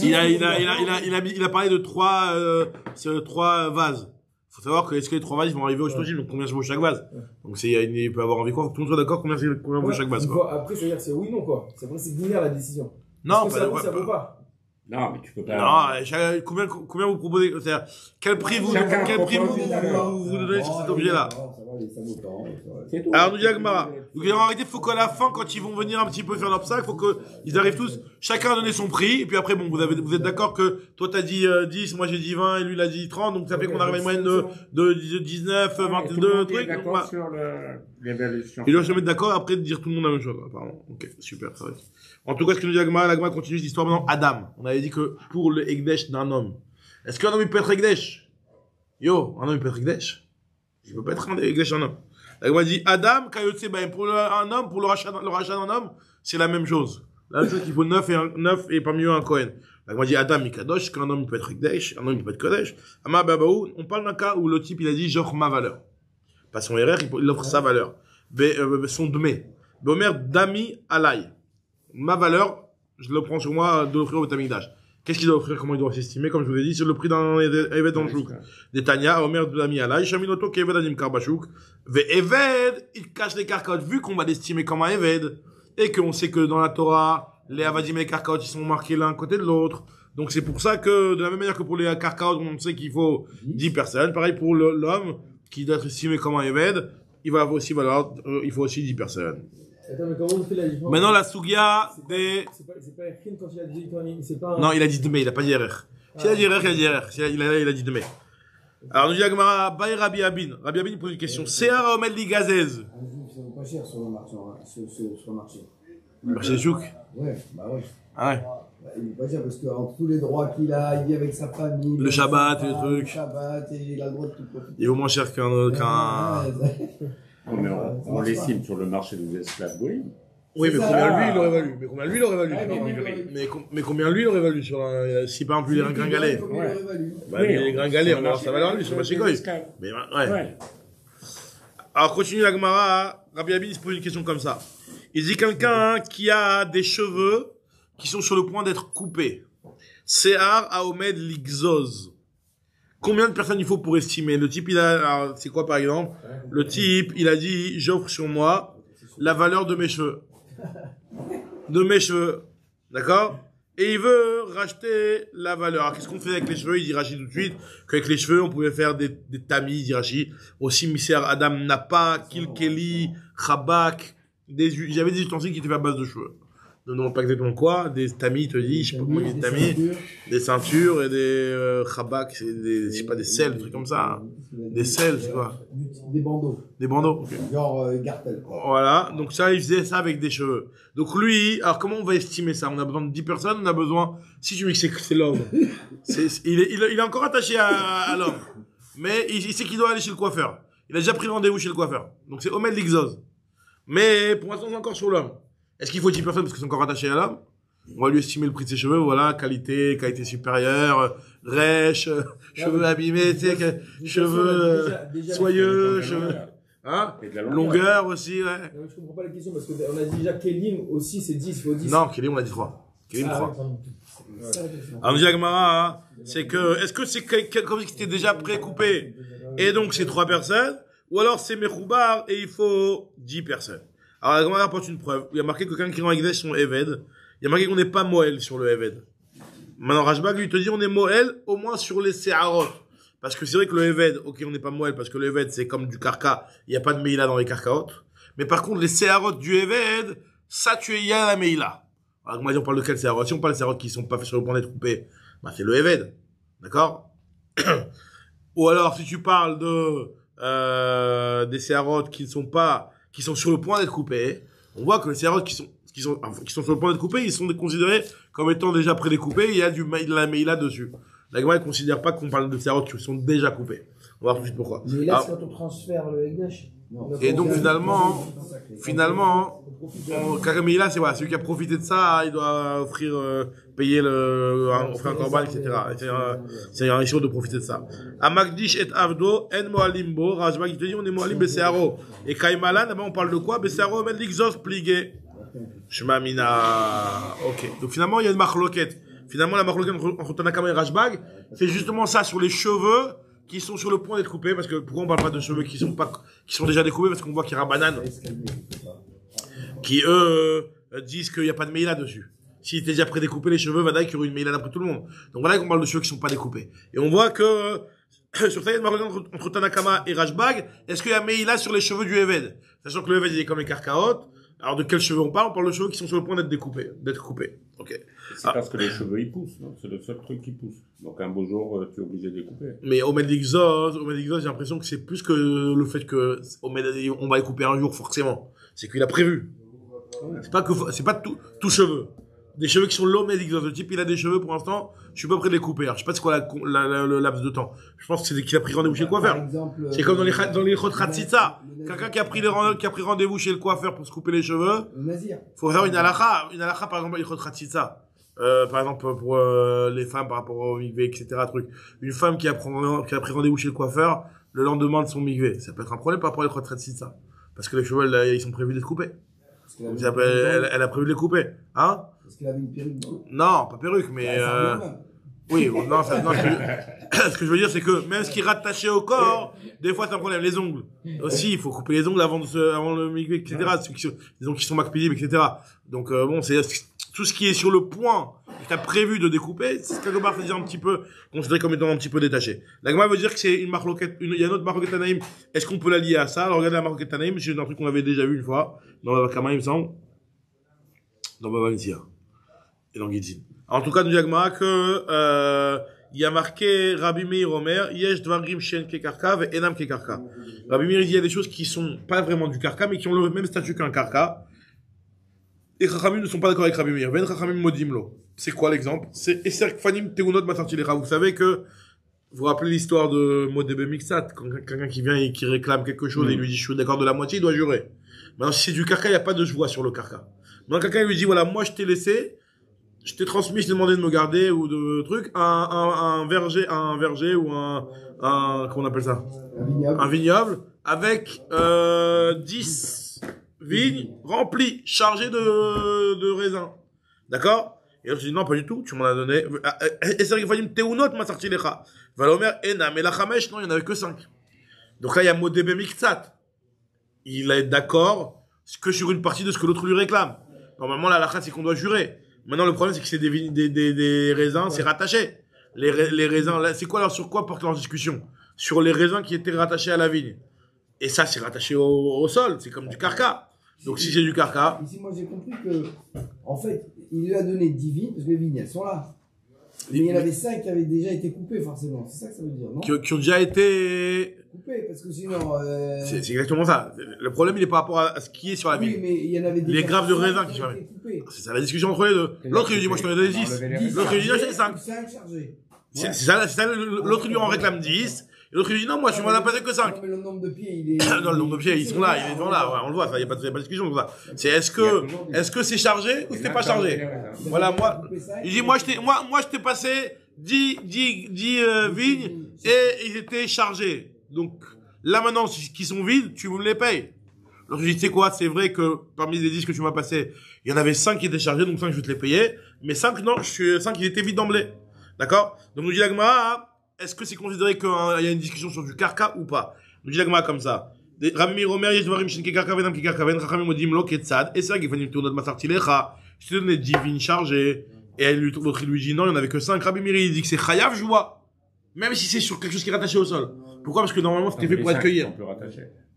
Il a parlé de 3 vases. Faut savoir que est-ce que les 3 vases ils vont arriver au Shloshim, donc combien vaut chaque vase. Donc il peut avoir envie quoi, tout le monde soit d'accord combien vaut chaque vase. Après, je veux dire, c'est oui, non, quoi. C'est vrai, c'est binaire la décision. Non, ça vaut pas. Non, mais tu peux pas. Non, combien vous proposez, c'est-à-dire, quel prix vous donnez sur cet objet-là? Alors, nous dit Agmara. Donc, en réalité, faut qu'à la fin, quand ils vont venir un petit peu faire leur sac, faut qu'ils arrivent tous, chacun a donné son prix, et puis après, bon, vous êtes d'accord que toi t'as dit 10, moi j'ai dit 20, et lui il a dit 30, donc ça fait qu'on arrive à une moyenne de 19, 22 trucs. D'accord sur l'évaluation. Ils doivent se mettre d'accord après de dire tout le monde la même chose, apparemment. Ok, super, ça va. En tout cas, ce que nous dit Agmara continue l'histoire maintenant. Adam. On avait dit que pour le Ekdesh d'un homme, est-ce qu'un homme il peut être Ekdesh? Un homme il peut être Ekdesh? Il peut pas être un Ekdesh d'un homme. Agmara dit Adam, Kayotse, pour un homme, pour le rachat d'un homme, c'est la même chose. La même chose qu'il faut 9 et pas mieux un Kohen. Agmara dit Adam, il Kadosh, qu'un homme il peut être Ekdesh, un homme il peut être Kodesh. Ama Babaou, on parle d'un cas où le type il a dit j'offre ma valeur. Pas son erreur, il offre sa valeur. Son dmé. Bomer Dami Alay. Ma valeur, je le prends sur moi de l'offrir au Tamigdash. Qu'est-ce qu'il doit offrir? Comment il doit s'estimer? Comme je vous ai dit, c'est le prix d'un Eved dans le chouk. Des Tanya, Omer Dami Alay, Shaminoto Keved Anim Karbashuk. Ve Eved, il cache les carcaotes. Vu qu'on va l'estimer comme un Eved, et qu'on sait que dans la Torah, les Avadim et les carcaotes, ils sont marqués l'un côté de l'autre. Donc c'est pour ça que, de la même manière que pour les carcaotes, on sait qu'il faut 10 personnes. Pareil pour l'homme, qui doit être estimé comme un Eved, il va aussi valoir, il faut aussi 10 personnes. Attends, mais comment on fait la différence? Maintenant, la Sugia des... C'est pas Erkin quand il a dit Ikonim, c'est pas... Non, il a dit Dmé, il a pas dit RR. S'il a dit RR, il a dit RR. Il a dit Dmé. Alors, nous dit Agmara, Baï Rabbi Abin. Rabbi Abin pose une question. Seara Omed Ligazez. Un juif, ça vaut pas cher sur le marché. Sur le marché. Le marché des chouk? Ouais, bah ouais. Ah ouais. Il est pas cher parce qu'entre tous les droits qu'il a, il vit avec sa famille. Le Shabbat et les trucs. Le Shabbat, et il a le droit de tout profiter. Il vaut moins cher qu'un... Mais on l'estime sur le marché des esclaves goïs. Oui, mais combien lui il aurait valu? Mais combien lui il aurait valu sur un, si par exemple il est un gringalet? Bah, il est gringalet, on va voir sa valeur lui sur le marché goï. Mais, ouais. Alors, continue la Gemara, Rabbi Abin, il se pose une question comme ça. Il dit quelqu'un qui a des cheveux qui sont sur le point d'être coupés. Se'ar Aomed Ligzoz. Combien de personnes il faut pour estimer? Le type, il a, alors, c'est quoi par exemple? Le type, il a dit, j'offre sur moi la valeur de mes cheveux. D'accord? Et il veut racheter la valeur. Alors, qu'est-ce qu'on fait avec les cheveux? Il dit Rachi tout de suite qu'avec les cheveux, on pouvait faire des tamis, dit Rachi. Aussi, misère Adam n'a pas, Kilkeli, Chabak, j'avais des ustensiles qui étaient à base de cheveux. Ne demande pas exactement quoi, des tamis, il te dit, je sais pas comment il dit des tamis, des ceintures et des chabak, c'est des, je sais pas, des selles, des trucs comme ça. Des selles, c'est quoi? Des bandeaux. Des bandeaux, ok. Genre Gartel. Voilà, donc ça, il faisait ça avec des cheveux. Donc lui, alors comment on va estimer ça? On a besoin de 10 personnes, on a besoin, si tu me dis que c'est l'homme, il est encore attaché à l'homme, mais il sait qu'il doit aller chez le coiffeur. Il a déjà pris rendez-vous chez le coiffeur. Donc c'est Omed Ligzoz. Mais pour l'instant, c'est encore sur l'homme. Est-ce qu'il faut 10 personnes parce qu'ils sont encore attachés à l'homme? On va lui estimer le prix de ses cheveux, voilà, qualité supérieure, rêche, cheveux abîmés, tu sais, cheveux soyeux, cheveux, hein, longueur aussi, ouais. Non, je comprends pas la question parce qu'on a dit déjà Kélim aussi c'est 10, il faut 10. Non, Kélim on a dit 3. Kélim 3. Alors, nous dit Agmara, hein, c'est que, est-ce que c'est comme si c'était déjà précoupé, et donc c'est 3 personnes, ou alors c'est Mechoubar et il faut 10 personnes. Alors, Agmara apporte une preuve. Il y a marqué que quelqu'un qui rend Ekdesh son Eved. Il y a marqué qu'on n'est pas Moël sur le Eved. Maintenant, Rashbag lui te dit on est Moël au moins sur les Seharot. Parce que c'est vrai que le Eved, ok, on n'est pas Moël parce que le Eved c'est comme du Karka. Il n'y a pas de Meïla dans les Karkaot. Mais par contre, les Seharot du Eved, ça il y a la Meïla. Alors, moi, on parle de quel Seharot? Si on parle de Seharot qui sont pas faits sur le point d'être coupés, bah, c'est le Eved. D'accord? Ou alors, si tu parles des Seharot qui sont sur le point d'être coupés, on voit que les Seharot qui sont sur le point d'être coupés, ils sont considérés comme étant déjà prédécoupés, il y a de la Meïla dessus. La Gemara ne considère pas qu'on parle de Seharot qui sont déjà coupés. On va voir tout de suite pourquoi. Mais là, c'est quand on transfère le Ekdesh. Et donc, finalement, Meïla, c'est voilà, celui qui a profité de ça, il doit payer offrir un corban, etc. C'est un issue de profiter de ça. Amakdish et Avdo, en Moalimbo, Rajbag, il te dit, on est Moalim Besséaro. Et Kaimalan, d'abord, on parle de quoi? Besséaro, men l'ixos pligué. Shema Mina. Ok. Donc finalement, il y a une marloquette. Finalement, la marloquette entre Tanakama et Rashbag, c'est justement ça, sur les cheveux qui sont sur le point d'être coupés. Parce que pourquoi on parle pas de cheveux qui sont déjà découpés? Parce qu'on voit qu'il y a Rabbanan qui, eux, disent qu'il n'y a pas de Meïla dessus. S'il était déjà prédécoupé les cheveux, Vadaï, qu'il y aurait une Meïla d'après tout le monde. Donc voilà qu'on parle de cheveux qui sont pas découpés. Et on voit que, sur ça, il y a une marloquette entre Tanakama et Rashbag. Est-ce qu'il y a Meïla sur les cheveux du Eved? Sachant que le Eved, il est comme les Karkaot. Alors, de quels cheveux on parle? On parle de cheveux qui sont sur le point d'être coupés. Ok. C'est parce que les cheveux, ils poussent, non? C'est le seul truc qui pousse. Donc, un beau jour, tu es obligé de les couper. Mais au Medixos, j'ai l'impression que c'est plus que le fait que, on va les couper un jour, forcément. C'est qu'il a prévu. C'est pas tout cheveux. Des cheveux qui sont low Medixos. Le type, il a des cheveux, pour l'instant, je suis pas prêt de les couper. Alors, je sais pas c'est quoi le laps de temps. Je pense que c'est qu'il a pris rendez-vous chez le coiffeur. C'est comme dans les Chotratsitsa. Quelqu'un qui a pris rendez-vous chez le coiffeur pour se couper les cheveux. Faut faire une halakha. Une halakha, par exemple, les Chotratsitsa. Par exemple, pour les femmes, par rapport au migvé, etc., truc. Une femme qui a pris rendez-vous chez le coiffeur, le lendemain de son migvé. Ça peut être un problème par rapport aux Chotratsitsa. Parce que les cheveux, ils sont prévus d'être coupés. Elle a prévu de les couper. Hein? Parce qu'elle avait une perruque, non, pas perruque, mais oui, non, ce que je veux dire, c'est que même ce qui est rattaché au corps, des fois, c'est un problème. Les ongles. Aussi, il faut couper les ongles avant le migvé, etc. Les ongles qui sont makpidim, etc. Donc, bon, c'est tout ce qui est sur le point que tu as prévu de découper, c'est quelque part, c'est-à-dire un petit peu, considéré comme étant un petit peu détaché. La Gemara veut dire que c'est une marloquette, il y a une autre marloquette Tanaïm. Est-ce qu'on peut la lier à ça? Alors, regardez la marloquette Tanaïm, c'est un truc qu'on avait déjà vu une fois, dans la Kama, il me semble. Dans Baba Nitzia. Et dans Gitzin. En tout cas, nous dit la Gemara que, il y a marqué Rabbi Meir Omer, Yesh Dvarim Shen Kekarka ve Enam Kekarka. Rabbi Meir dit il y a des choses qui sont pas vraiment du karka, mais qui ont le même statut qu'un karka. Et Chachamim ne sont pas d'accord avec Rabbi Meir. Ven Chachamim Modimlo. C'est quoi l'exemple? C'est Eser Kfanim Teunot Matartilecha. Vous savez que, vous vous rappelez l'histoire de Modebe Mixat, quand quelqu'un qui vient et qui réclame quelque chose et lui dit je suis d'accord de la moitié, il doit jurer. Maintenant, si c'est du karka, il n'y a pas de joie sur le karka. Maintenant, quelqu'un lui dit voilà, moi je t'ai laissé, je t'ai transmis, je t'ai demandé de me garder ou de trucs, un verger ou comment on appelle ça? Un vignoble avec 10 vignes remplies, chargées de raisins. D'accord? Et l'autre dit non, pas du tout, tu m'en as donné. Et c'est vrai qu'il fallait me teunot ma sorti lecha. Valomer ena, mais la chamesh, non, il n'y en avait que 5. Donc là, il y a modebe miktsat. Il est d'accord que sur une partie de ce que l'autre lui réclame. Normalement, la halakha, c'est qu'on doit jurer. Maintenant, le problème, c'est que c'est des raisins, c'est rattaché. Les raisins, là, c'est quoi, alors, sur quoi porte leur discussion? Sur les raisins qui étaient rattachés à la vigne. Et ça, c'est rattaché au sol, c'est comme du karka. Donc, si c'est du karka. Ici, moi, j'ai compris que, en fait, il lui a donné 10 vignes, parce que les vignes, elles sont là. Mais il y en avait 5 qui avaient déjà été coupées, forcément. C'est ça que ça veut dire, non? Qui ont déjà été coupées, parce que sinon. C'est exactement ça. Le problème, il est par rapport à ce qui est sur la vigne. Oui, mais il y en avait les grappes de raisin qui sont là. C'est ça la discussion entre les deux. L'autre, il dit, moi, je t'en ai donné 10. L'autre, il dit, non, j'ai 5. C'est ça, l'autre, lui en réclame 10. Et l'autre, il dit, non, moi, je m'en ai passé que 5. Non, mais le nombre de pieds, il est. Non, le nombre de pieds, ils sont là, il est devant là, ouais, on le voit, ça, y a pas de discussion sur ça. C'est est-ce que c'est chargé ou c'était pas chargé? Voilà, moi, il dit, moi, je t'ai passé 10 vignes et ils étaient chargés. Donc, là, maintenant, qui sont vides, tu me les payes. Alors, je dis, tu sais quoi, c'est vrai que parmi les 10 que tu m'as passé, il y en avait 5 qui étaient chargés, donc 5 je vais te les payer. Mais 5, non, 5 ils étaient vides d'emblée. D'accord? Donc, nous dit la Gemara, est-ce que c'est considéré qu'il y a une discussion sur du karka ou pas? Nous dit la Gemara comme ça. Rabbi Romer, Yeshvarim, Shinke Karkaven, Amki Karkaven, Chachamim Modim, Lo, Ketzad. Et c'est vrai qu'il fallait une tournée de Masartilecha. Je te donne les 10 vignes chargées. Et l'autre, il lui dit non, il n'y en avait que 5. Rabbi Miri, il dit que c'est Chayav Joua. Même si c'est sur quelque chose qui est rattaché au sol. Pourquoi? Parce que normalement, c'était fait pour être cueilli.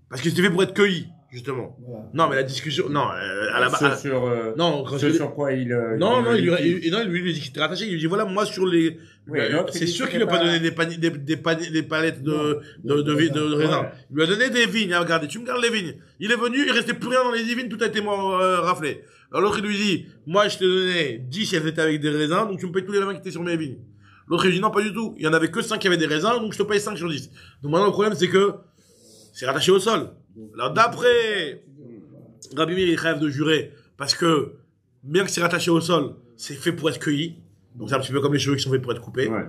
Parce que c'était fait pour être cueilli, justement. Voilà. Non, mais la discussion, non, à la base. Non, sur quoi il, non, il lui dit qu'il était rattaché. Il lui dit, voilà, moi, sur les, c'est sûr qu'il lui a pas donné des palettes de raisins. Il lui a donné des vignes. Regardez, tu me gardes les vignes. Il est venu, il restait plus rien dans les 10 vignes, tout a été raflé. Alors l'autre, il lui dit, moi, je t'ai donné 10 si elles étaient avec des raisins, donc tu me payes tous les raisins qui étaient sur mes vignes. L'autre, il dit, non, pas du tout. Il y en avait que 5 qui avaient des raisins, donc je te paye 5 sur 10. Donc maintenant, le problème, c'est que c'est rattaché au sol. Alors d'après Rabbi Meir, il rêve de jurer, parce que, bien que c'est rattaché au sol, c'est fait pour être cueilli. Donc c'est un petit peu comme les cheveux qui sont faits pour être coupés. Ouais.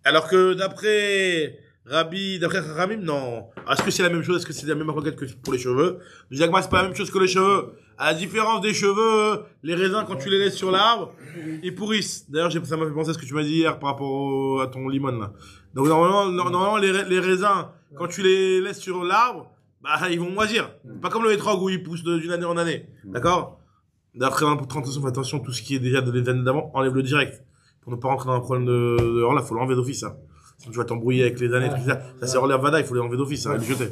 Alors que d'après Chachamim, non. Alors, est-ce que c'est la même chose? Est-ce que c'est la même requête que pour les cheveux? Je dis que c'est pas la même chose que les cheveux. À la différence des cheveux, les raisins, quand tu les laisses sur l'arbre, ils pourrissent. D'ailleurs, ça m'a fait penser à ce que tu m'as dit hier par rapport à ton limon, là. Donc, normalement, les raisins, quand tu les laisses sur l'arbre, bah, ils vont moisir. Pas comme le hétrog où ils poussent d'une année en année. D'accord? D'après pour 30 fais attention, tout ce qui est déjà de les années d'avant, enlève-le direct. Pour ne pas rentrer dans un problème de là, faut l'enlever d'office, ça. Sinon, tu vas t'embrouiller avec les années, tout ça. Ça c'est relève Vada, il faut l'enlever d'office, ça, et le jeter.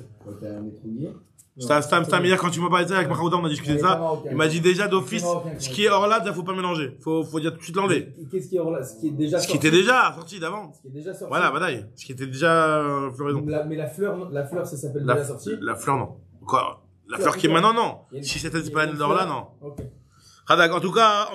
Stam, hier, quand tu m'as parlé de ça avec Machaouda, on a discuté de ça. Il m'a dit déjà d'office, ce qui est hors là, faut pas mélanger. Faut dire tout de suite l'enlever. Qu'est-ce qui est hors là? Ce qui est déjà sorti. Ce qui était déjà sorti d'avant. Ce qui est déjà sorti. Voilà, Vadaï. Ce qui était déjà, floraison. Mais la fleur, ça s'appelle déjà sorti? La fleur, non. Quoi? La fleur qui est maintenant, non. Si c'était pas une d'or là, non. Ok. Radak, en tout cas,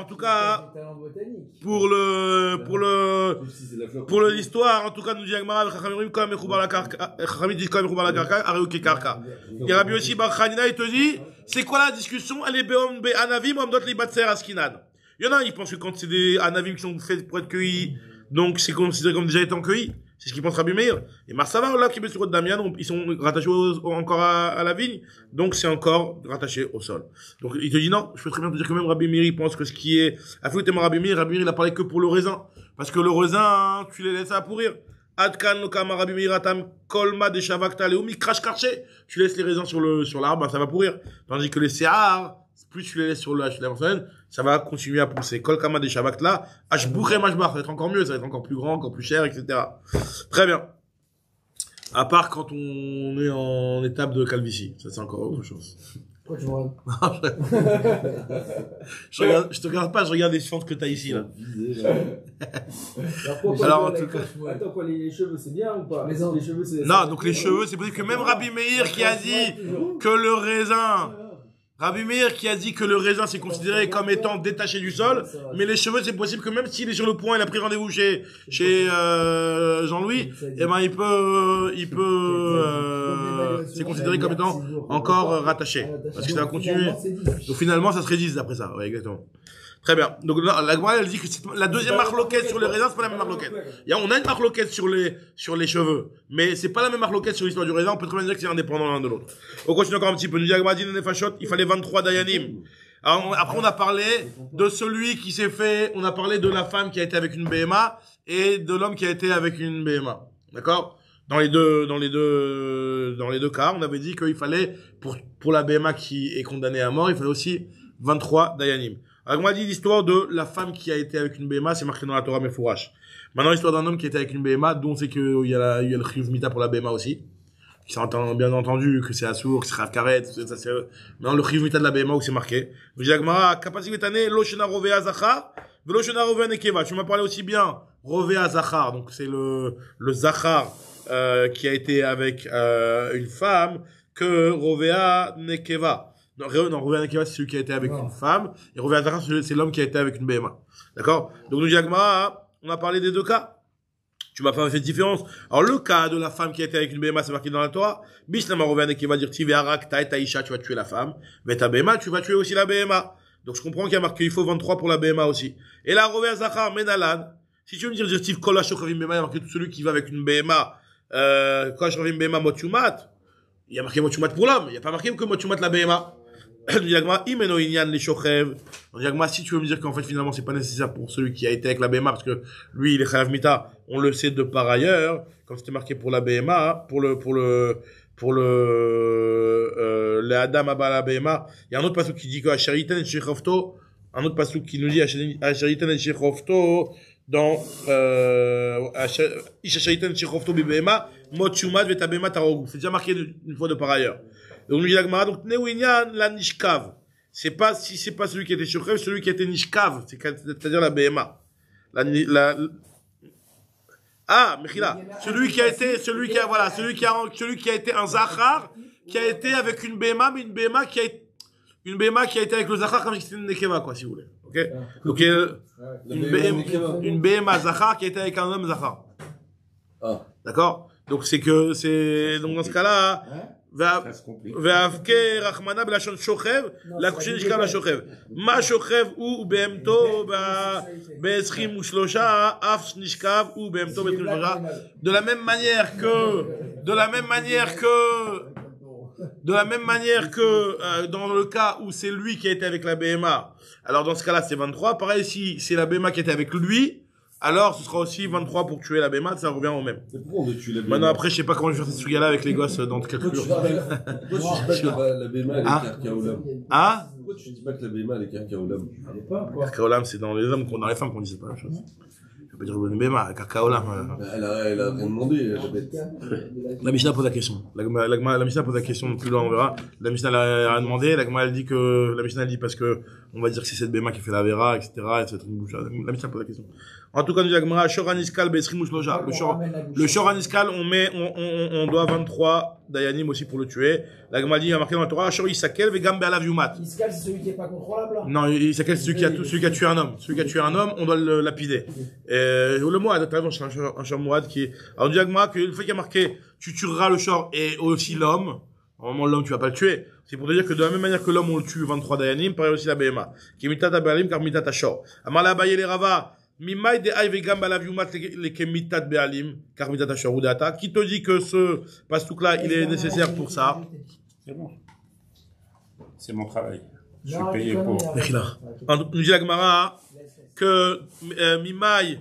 pour l'histoire, en tout cas, nous dit Agmara, Chachamim quand même Mechoubar la Karka, Chachamim dit quand même Mechoubar la Karka, Areuke Karka. Et Rabbi Yossi Bar Chanina, il te dit, c'est quoi la discussion? Elle est Beom Be Anavim, Amdot li Batser Askinan. Il y en a, ils pensent que quand c'est des Anavim qui sont faits pour être cueillis, donc c'est considéré comme déjà étant cueillis. C'est ce qu'il pense Rabbi Meir. Et Marsava, là, qui met sur le Damian, ils sont rattachés encore à la vigne. Donc, c'est encore rattaché au sol. Donc, il te dit non. Je peux très bien te dire que même Rabbi Meir, il pense que ce qui est, Rabbi Meir, il a parlé que pour le raisin. Parce que le raisin, tu les laisses à pourrir. Adkan, Lokama, Rabbi Meir, Atam, Kolma, de Shavakta, Leoumi, crash, karché. Tu laisses les raisins sur l'arbre, ça va pourrir. Tandis que les séars, plus tu les laisses sur la personne, ça va continuer à pousser. Kolkama des Shabak là, Ashbouchem Ashbar, ça va être encore mieux, ça va être encore plus grand, encore plus cher, etc. Très bien. À part quand on est en étape de calvitie. Ça, c'est encore autre chose. Pourquoi tu me regardes? Je te regarde pas, je regarde les fentes que t'as ici, là. Alors, en tout cas. Attends, quoi, les cheveux, c'est bien ou pas? Les cheveux, c'est. Non, donc les cheveux, c'est possible que même Rabbi Meir qui a dit que le raisin, Rabbi Meir qui a dit que le raisin c'est considéré comme étant détaché du sol, mais les cheveux c'est possible que même s'il est sur le point, il a pris rendez-vous chez Jean-Louis, eh ben c'est considéré comme étant encore rattaché, parce que ça va continuer. Donc finalement ça serait 10 d'après ça, ouais exactement. Très bien. Donc là, la Gemara elle dit que la deuxième marloquette sur les raisins, c'est pas la même marloquette. On a une marloquette sur les cheveux, mais c'est pas la même marloquette sur l'histoire du raisin. On peut très bien dire que c'est indépendant l'un de l'autre. On continue encore un petit peu. Nous dit la Gemara, il fallait 23 dayanim. Alors après on a parlé de celui qui s'est fait, on a parlé de la femme qui a été avec une BMA et de l'homme qui a été avec une BMA. D'accord? Dans les deux cas, on avait dit qu'il fallait pour la BMA qui est condamnée à mort, il fallait aussi 23 dayanim. Alors, on m'a dit l'histoire de la femme qui a été avec une BMA, c'est marqué dans la Torah Mefourash. Maintenant, l'histoire d'un homme qui était avec une BMA, dont on sait qu'il y a le Chiyuv Mita pour la BMA aussi. Qui s'entend bien entendu que c'est Assour, que c'est Rav Karet, ça c'est, maintenant, le Chiyuv Mita de la BMA où c'est marqué. Je dis à Gemara, Kapasi Vetane, Lo Shena Rovea Zachar, Velo Shena Rovea Nekeva. Tu m'as parlé aussi bien, Rovea Zachar, donc c'est le Zachar, qui a été avec, une femme, que Rovea Nekeva. Non, Rovea Nekeva, c'est celui qui a été avec une femme, et Rovea Zachar, c'est l'homme qui a été avec une BMA. D'accord? Donc, nous dit Agmara, on a parlé des deux cas. Tu m'as pas fait de différence. Alors, le cas de la femme qui a été avec une BMA, c'est marqué dans la Torah. Bishlama Roverne qui va dire, Tivearak, Taïcha, tu vas tuer la femme. Mais ta BMA, tu vas tuer aussi la BMA. Donc, je comprends qu'il y a marqué, il faut 23 pour la BMA aussi. Et la Rover Zachar, Menalad. Si tu veux me dire, Steve, Kola Shokravim BMA, il y a marqué tout celui qui va avec une BMA, Kola Shokravim BMA, Motumat. Il y a marqué Motumat pour l'homme. Il n'y a pas marqué que Motumat la BMA. On dit Imeno Inyan les Shochev. On dit si tu veux me dire qu'en fait finalement c'est pas nécessaire pour celui qui a été avec la BMA parce que lui il est Chayav Mita, on le sait de par ailleurs, comme c'était marqué pour la BMA, pour le Adam Abba la BMA, il y a un autre passage qui dit que Asheriten et Shechovto, un autre passage qui nous dit Asheriten et Shechovto dans Asheriten et Shechovto BMA, Mochumat Veta BMA Tarogu. C'est déjà marqué une fois de par ailleurs. Donc, nous dit la Gemara, donc, Neuinyan, la Nishkav. C'est pas, si c'est pas celui qui était Shokrev, celui qui était Nishkav. C'est-à-dire la BMA. Mechila. Celui qui a été un Zachar, qui a été avec une BMA, mais une BMA qui a été avec le Zachar comme si c'était une Nekeva, quoi, si vous voulez. Ok? Donc, une BMA Zachar qui a été avec un homme Zachar. D'accord? Donc, donc dans ce cas-là, והאבקה רחמנה בלשון שוכב, להקושי נשכב לשוכב. מה שוכב הוא בהמתו ב-23, אף נשכב הוא בהמתו ב-23. De la même manière que dans le cas où c'est lui qui a été avec la BMA, alors dans ce cas-là c'est 23. Pareil, si c'est la BMA qui était avec lui, alors ce sera aussi 23 pour tuer la BMA, ça revient au même. Maintenant après je sais pas comment je vais faire cette suga là avec les gosses dans quelques jours. Pourquoi tu dis pas que la BMA elle est Karkaolam? Pourquoi tu dis pas que la BMA elle est Karkaolam? Karkaolam c'est dans les hommes, dans les femmes qu'on dit c'est pas la même chose. Je vais pas dire une BMA, Karkaolam. Elle a rien demandé, la bête. La Mishnah pose la question. La Mishnah pose la question, plus loin on verra. La Mishnah a rien demandé, la Mishnah elle dit parce que on va dire que c'est cette BMA qui fait la Vera, etc. Et c'est une bouche. La Mishnah pose la question. En tout cas, nous dit la Gemara, Shor Aniskal Besrim Ushloja. Le Shor Aniskal, on doit 23 Dayanim aussi pour le tuer. La Gemara dit, il y a marqué dans la Torah, Shor Isakel Vegam Be'alav Yumat. Iskal, c'est celui qui est pas contrôlable, là? Non, Isakel, c'est celui qui a tué un homme. Celui qui a tué un homme, on doit le lapider. Le Moad, t'as vu, c'est un Shor Moad qui est, alors, on dit la Gemara que le fait qu'il y a marqué, tu tueras le Shor et aussi l'homme. Normalement, l'homme, tu vas pas le tuer. C'est pour te dire que de la même manière que l'homme, on le tue 23 Dayanim, pareil aussi la BMA. Qui mitata Be'alim, car mitata Shor. Amala Abaye les Rava. Mimai de ay vegam balav yumat le kemitat be'alim car mitat ashorudata. Qui te dit que ce pastouk là il est nécessaire pour ça? C'est bon. C'est mon travail. Je suis payé pour. Nous dit la Gemara que Mimai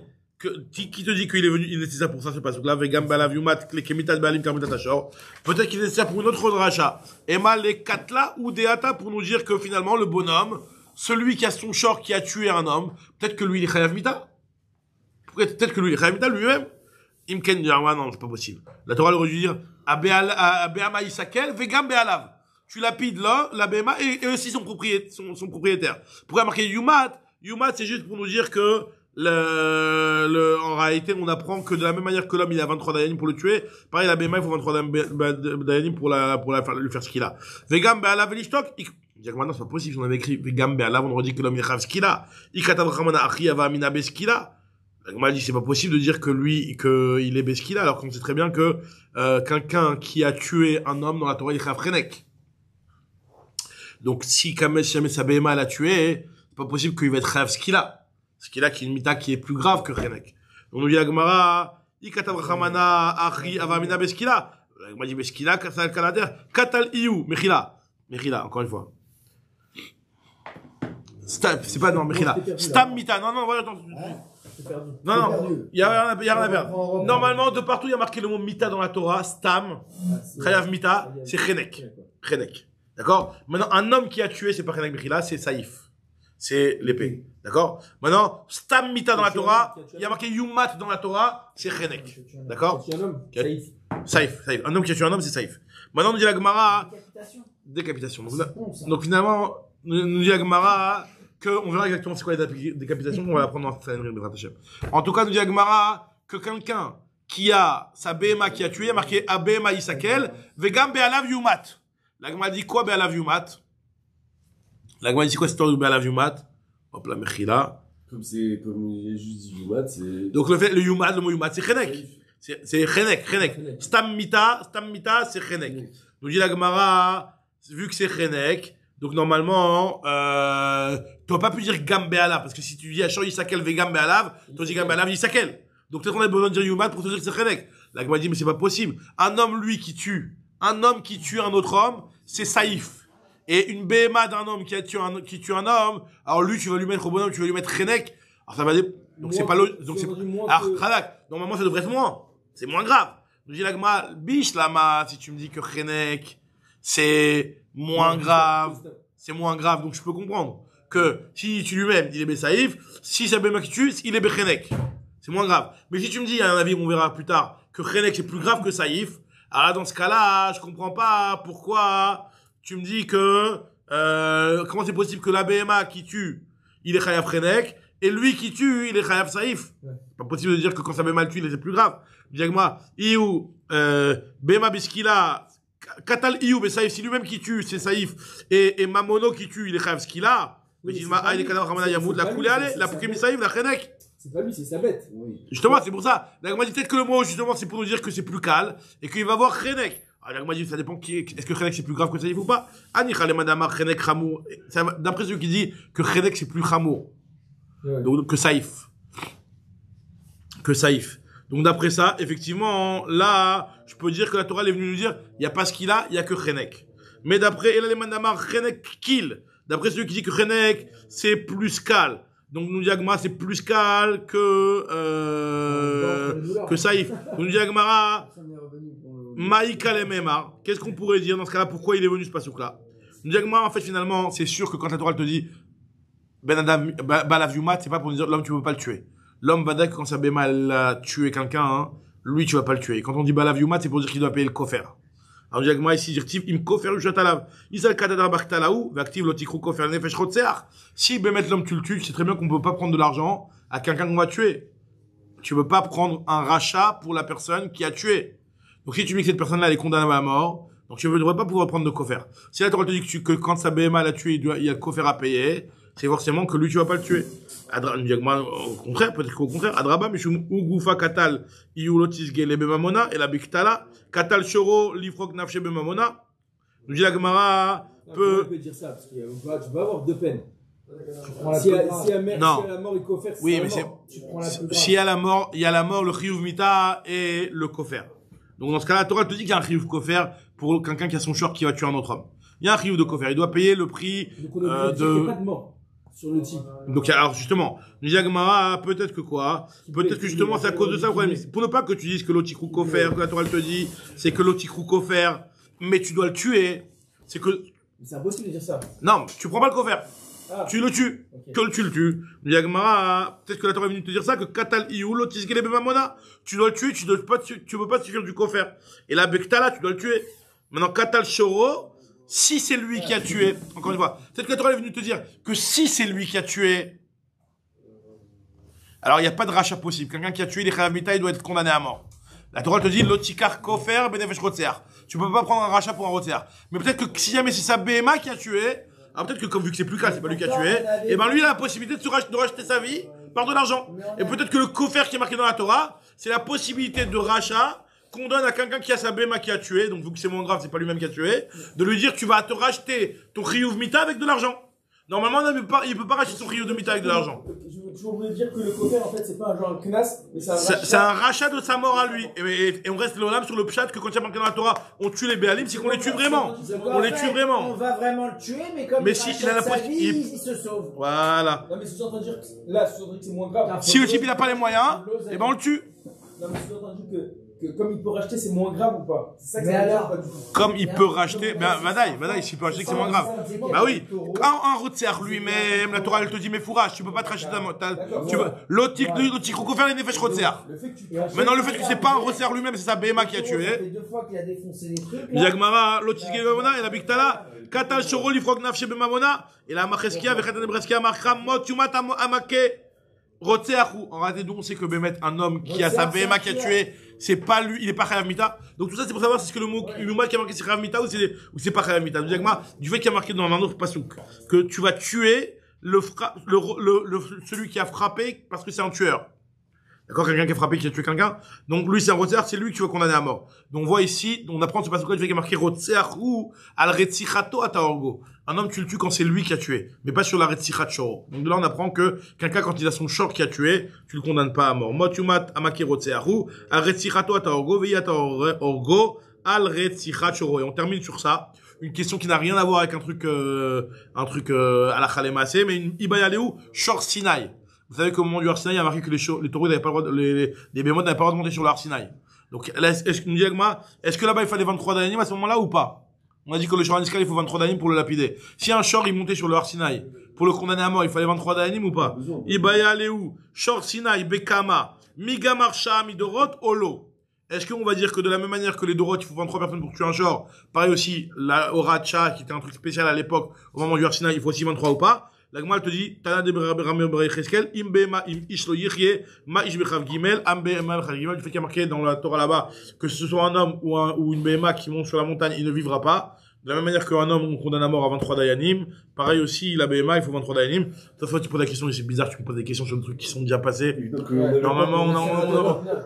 qui te dit qu'il est nécessaire pour ça ce pastouk là vegam balav yumat le kemitat be'alim car mitat ashor. Peut-être qu'il est nécessaire pour une autre dracha. Ema le katla ou deata pour nous dire que finalement le bonhomme, celui qui a son short qui a tué un homme, peut-être que lui il est Chayav Mita. Peut-être que lui il est Chayav Mita lui-même. Imken Yarwa, non, c'est pas possible. La Torah aurait dû dire Be'ama Isakel, Vegam Be'alav. Tu lapides là, la Be'ama, et aussi son propriétaire. Pourquoi marquer Yumat? Yumat, c'est juste pour nous dire que en réalité, on apprend que de la même manière que l'homme il a 23 Dayanim pour le tuer, pareil la Be'ama il faut 23 Dayanim pour lui faire ce qu'il a. Vegam Be'alav Elishtok. Maintenant, c'est pas possible. Si on avait écrit Vegam Be'alav, on aurait dit que l'homme il chav skila. Ikatav Ramana Achi Ava Amina Beskila. La dit c'est pas possible de dire que lui, qu'il est Beskila, alors qu'on sait très bien que, quelqu'un qui a tué un homme dans la Torah, il est chav Renek. Donc, si jamais sa BMA l'a tué, c'est pas possible qu'il va être chav skila. Skila qui est une mita qui est plus grave que Renek. Donc, nous dit la Gemara, Ikatav Ramana Achi Ava Amina Beskila. La Gemara dit Beskila, Katal Kalader, Katal Iyu, Mechila, encore une fois. C'est pas, non, Mechila. Stam Mita. Non, voilà, attends. Non, il y a rien à faire. Normalement, de partout, il y a marqué le mot Mita dans la Torah. Stam, Chayav Mita, c'est Chenek. D'accord? Maintenant, un homme qui a tué, c'est pas Chenek Mechila, c'est Saïf. C'est l'épée. D'accord? Maintenant, Stam Mita dans la Torah, il y a marqué Yumat dans la Torah, c'est Chenek. D'accord? Saïf. Un homme qui a tué un homme, c'est Saïf. Maintenant, nous dit la Gemara, décapitation. Donc finalement, nous dit la Gemara on verra exactement c'est quoi les décapitations, on va l'apprendre dans Sanhedrin Bezrat Hashem. En tout cas, nous dit la Gemara que quelqu'un qui a sa BMA qui a tué, il y a marqué Abema Isakel, Vegam Be'alav Yumat. La Gemara dit quoi Be'alav Yumat? La Gemara dit quoi cette histoire de Be'alav Yumat? Hop là, Mechila. Comme il est juste dit Yumad, c'est. Donc le Yumad, le mot Yumad, c'est Chenek. C'est Chenek. Stam Mita, c'est Chenek. Donc dit la Gemara, vu que c'est Chenek, donc normalement, tu n'as pas pu dire Gam Be'alav, parce que si tu dis Achor Yisakel ve Gam Be'alav, tu dis Gam Be'alav Yisakel. Donc peut-être qu'on a besoin de dire Yumad pour te dire que c'est Chenek. La Gemara dit, mais c'est pas possible. Un homme, lui, qui tue un autre homme, c'est Saïf. Et une BMA d'un homme qui tue un homme, alors lui, tu vas lui mettre au bonhomme, tu vas lui mettre Chenek. Alors ça va donc c'est pas logique. Alors, Khadak, normalement, ça devrait être moins. C'est moins grave. Je dis la Gemara, biche lama, si tu me dis que Chenek, c'est moins grave. C'est moins grave, donc je peux comprendre que si tu lui-même, il est Saïf, si c'est BMA qui tue, il est Chenek. C'est moins grave. Mais si tu me dis, à un avis, on verra plus tard, que Chenek c'est plus grave que Saïf, alors là, dans ce cas-là, je comprends pas pourquoi tu me dis que, comment c'est possible que la BMA qui tue, il est Chayav Chenek, et lui qui tue, il est Chayav Saïf. Ouais. C'est pas possible de dire que quand sa BMA le tue, c'est plus grave. Je dis avec moi, Iou, BMA Biskila, Katal Iou, mais Saïf, si lui-même qui tue, c'est Saïf, et Mamono qui tue, il est Chayav Skila, mais il dit, il est Kadar Ramana Yamoud, la coulée, allez, la Poukemi Saïf, la Chenek. C'est pas lui, c'est sa bête. Oui. Justement, c'est pour ça. La dit peut-être que le mot, justement, c'est pour nous dire que c'est plus calme, et qu'il va voir Chenek. Alors, la dit, ça dépend est-ce que Chenek c'est plus grave que Saïf ou pas? Ani Khalemadama, Chenek Khamour. D'après ceux qui disent que Chenek c'est plus Khamour. Ouais. Donc, que Saïf. Donc, d'après ça, effectivement, là, je peux dire que la Torah est venue nous dire, il n'y a pas ce qu'il a, il n'y a que Chenek. Mais d'après Elalemandamar, Chenek kill. D'après ceux qui disent que Chenek, c'est plus calme. Donc, nous diagma, c'est plus calme que Saïf. Nous diagmara, Maïka le Memar. Qu'est-ce qu'on pourrait dire dans ce cas-là? Pourquoi il est venu ce pasouk-là? Nous diagma, en fait, finalement, c'est sûr que quand la Torah te dit, Ben Adam, Balav Yumat, c'est pas pour nous dire, l'homme, tu peux pas le tuer. L'homme, Badak, quand sa béma, elle a tué quelqu'un, hein, lui, tu vas pas le tuer. Quand on dit Balav Yumat, c'est pour dire qu'il doit payer le kofer. Alors, diagma, ici, dirtiv, im kofer ushatalav. Isal kadadar bachtalaou, vactive l'otikrou kofer nefesh rotseach. Si, ben, l'homme, tu le tues, c'est très bien qu'on peut pas prendre de l'argent à quelqu'un qu'on va tuer. Tu peux pas prendre un rachat pour la personne qui a tué. Donc, si tu me dis que cette personne-là, elle est condamnée à la mort, donc tu ne devrais pas pouvoir prendre de kofer. Si la Torah te dit que quand sa BMA l'a tué, il y a le kofer à payer, c'est forcément que lui, tu vas pas le tuer. Au contraire, peut-être qu'au contraire, Adraba, Mishum, Ugufa, Katal, Iulotis, Gele, Bemamona, et la Biktala, Katal, Shoro, Lifrok, Nafshe, Bemamona. Nous dit la Gemara, peut dire ça, parce que tu vas avoir deux peines. Si la mort est kofer, oui, mais s'il y a la mort, le chiyuv mita et le kofer. Donc, dans ce cas-là, la Torah te dit qu'il y a un chiyuv kofer pour quelqu'un qui a son short qui va tuer un autre homme. Il y a un chiyuv de kofer. Il doit payer le prix, il n'y a pas de mort. Sur le type. Donc, alors, justement, nous dit Gemara, peut-être que quoi? Peut-être que justement, c'est à cause de ça, pour ne pas que tu dises que l'otikrou kofer, que la Torah te dit, c'est que l'otikrou kofer, mais tu dois le tuer, c'est que... Mais c'est impossible de dire ça. Non, tu prends pas le kofer. Ah. Tu le tues. Okay. Que tu le tues. Nous dit Gemara, peut-être que la Torah est venue te dire ça, que katal iou l'otisgele bemamona, tu dois le tuer, tu peux pas suffire du kofer. Et la bektala, tu dois le tuer. Maintenant, katal shoro, si c'est lui qui a tué, encore une fois, peut-être que la Torah est venue te dire que si c'est lui qui a tué, alors il n'y a pas de rachat possible. Quelqu'un qui a tué, il est chayav mita, il doit être condamné à mort. La Torah te dit, l'otikar kofer benefesh rotseach. Tu peux pas prendre un rachat pour un rotseach. Mais peut-être que si jamais c'est sa BMA qui a tué, alors peut-être que comme vu que c'est plus calme, c'est pas lui qui a tué, et ben lui il a la possibilité de racheter sa vie par de l'argent. Et peut-être que le kofer qui est marqué dans la Torah, c'est la possibilité de rachat qu'on donne à quelqu'un qui a sa BMA qui a tué, donc vu que c'est moins grave, c'est pas lui-même qui a tué, de lui dire tu vas te racheter ton chiyuv mita avec de l'argent. Normalement, il peut pas racheter son chiyuv de mita avec de l'argent. Je voulais dire que le kofer, en fait, c'est pas un genre de knas, mais c'est un rachat de sa mort à lui. Et on reste l'olam sur le pshat que quand il y a marqué dans la Torah, on tue les béalim, c'est qu'on les tue vraiment. On les tue vraiment. On va vraiment le tuer, mais comme si il a la possibilité, il se sauve. Voilà. Non, mais c'est en train de dire que là, c'est moins grave. Si le type il a pas les moyens, et ben on le tue. Non, mais c'est en train de dire que comme il peut racheter, c'est moins grave ou pas? C'est ça que mais alors, pas du tout. Comme il peut racheter, ben, Vadaï, s'il peut racheter, c'est moins grave. Bah oui. Quand un rotseach lui-même, la Torah, elle te dit, mais fourrage, tu peux pas te racheter tu veux, l'otikrou kofer, les nefesh rotseach. Maintenant, le fait que c'est pas un rotseach lui-même, c'est sa BMA qui a tué. Ça fait 2 fois qu'il a défoncé les trucs. Yagmara, l'otikrou bemamona, et la biktala, katal shoro lifrok nafshe bemamona, et la macheskia, vechatan ebreskia, marcham, mot, yumat amake, rotseachou. En réalité, donc, on sait que Bémet, un homme qui a sa BMA qui a tué, c'est pas lui, il est pas chayav mita. Donc tout ça c'est pour savoir si c'est que le mot qui a marqué c'est chayav mita ou c'est pas chayav mita. Du fait qu'il y a marqué dans un autre pasouk que tu vas tuer celui qui a frappé parce que c'est un tueur. D'accord, quelqu'un qui a frappé, qui a tué quelqu'un. Donc, lui, c'est un Rotzer, c'est lui que tu vas condamner à mort. Donc, on voit ici, on apprend ce passage quoi, tu fais marqué Rotzer ou al retzichato ataorgo. Un homme, tu le tues quand c'est lui qui a tué, mais pas sur la retzichat shoro. Donc, de là, on apprend que quelqu'un, quand il a son shor qui a tué, tu le condamnes pas à mort. Motumat amaki Rotzer ou al retzichato ataorgo, veya ataorgo, al retzichat shoro. Et on termine sur ça. Une question qui n'a rien à voir avec un truc à la Khalemase, mais une Ibayaleu, shor Sinai. Vous savez qu'au moment du Har Sinaï, il y a marqué que les taureaux n'avaient pas le droit, les bémotes n'avaient pas le droit de monter sur le Har Sinaï. Donc, là, est-ce que là-bas il fallait 23 dayanim à ce moment-là ou pas? On a dit que le shor Niskal, il faut 23 dayanim pour le lapider. Si un shor, il montait sur le Har Sinaï, pour le condamner à mort, il fallait 23 dayanim ou pas? Ibaya Léou, shor Sinaï, Bekama, Migamarcha, Midorot, Olo. Est-ce qu'on va dire que de la même manière que les Dorot, il faut 23 personnes pour tuer un shor, pareil aussi, la Horacha, qui était un truc spécial à l'époque, au moment du Har Sinaï, il faut aussi 23 ou pas? La Gemara te dit, Tana de Ramé Cheskel, Imbema, Im Ishlo Yichye, Ma Ishbechav Gimel, Ambema Gimel, du fait qu'il y a marqué dans la Torah là-bas, que ce soit un homme ou une Bema qui monte sur la montagne, il ne vivra pas. De la même manière qu'un homme, on condamne à mort à 23 dayanim. Pareil aussi, la Bema, il faut 23 dayanim. Cette fois, tu poses la question, et c'est bizarre, tu me poses des questions sur des trucs qui sont déjà passés. Normalement,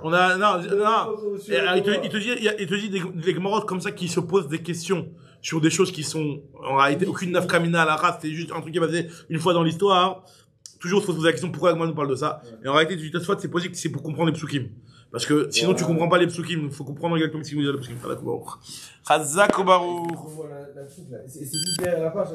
on a, non, il te dit des Gemarotes comme ça qui se posent des questions sur des choses qui sont, en réalité, aucune nafkamina à la race, c'est juste un truc qui est passé une fois dans l'histoire. Toujours, il faut se poser la question, pourquoi moi nous parle de ça? Et en réalité, tu te c'est possible que c'est pour comprendre les psukim. Parce que, sinon, tu comprends pas les psukim, il faut comprendre exactement ce qu'il veut dire les psukim. Chazak Baruch. C'est juste derrière la page,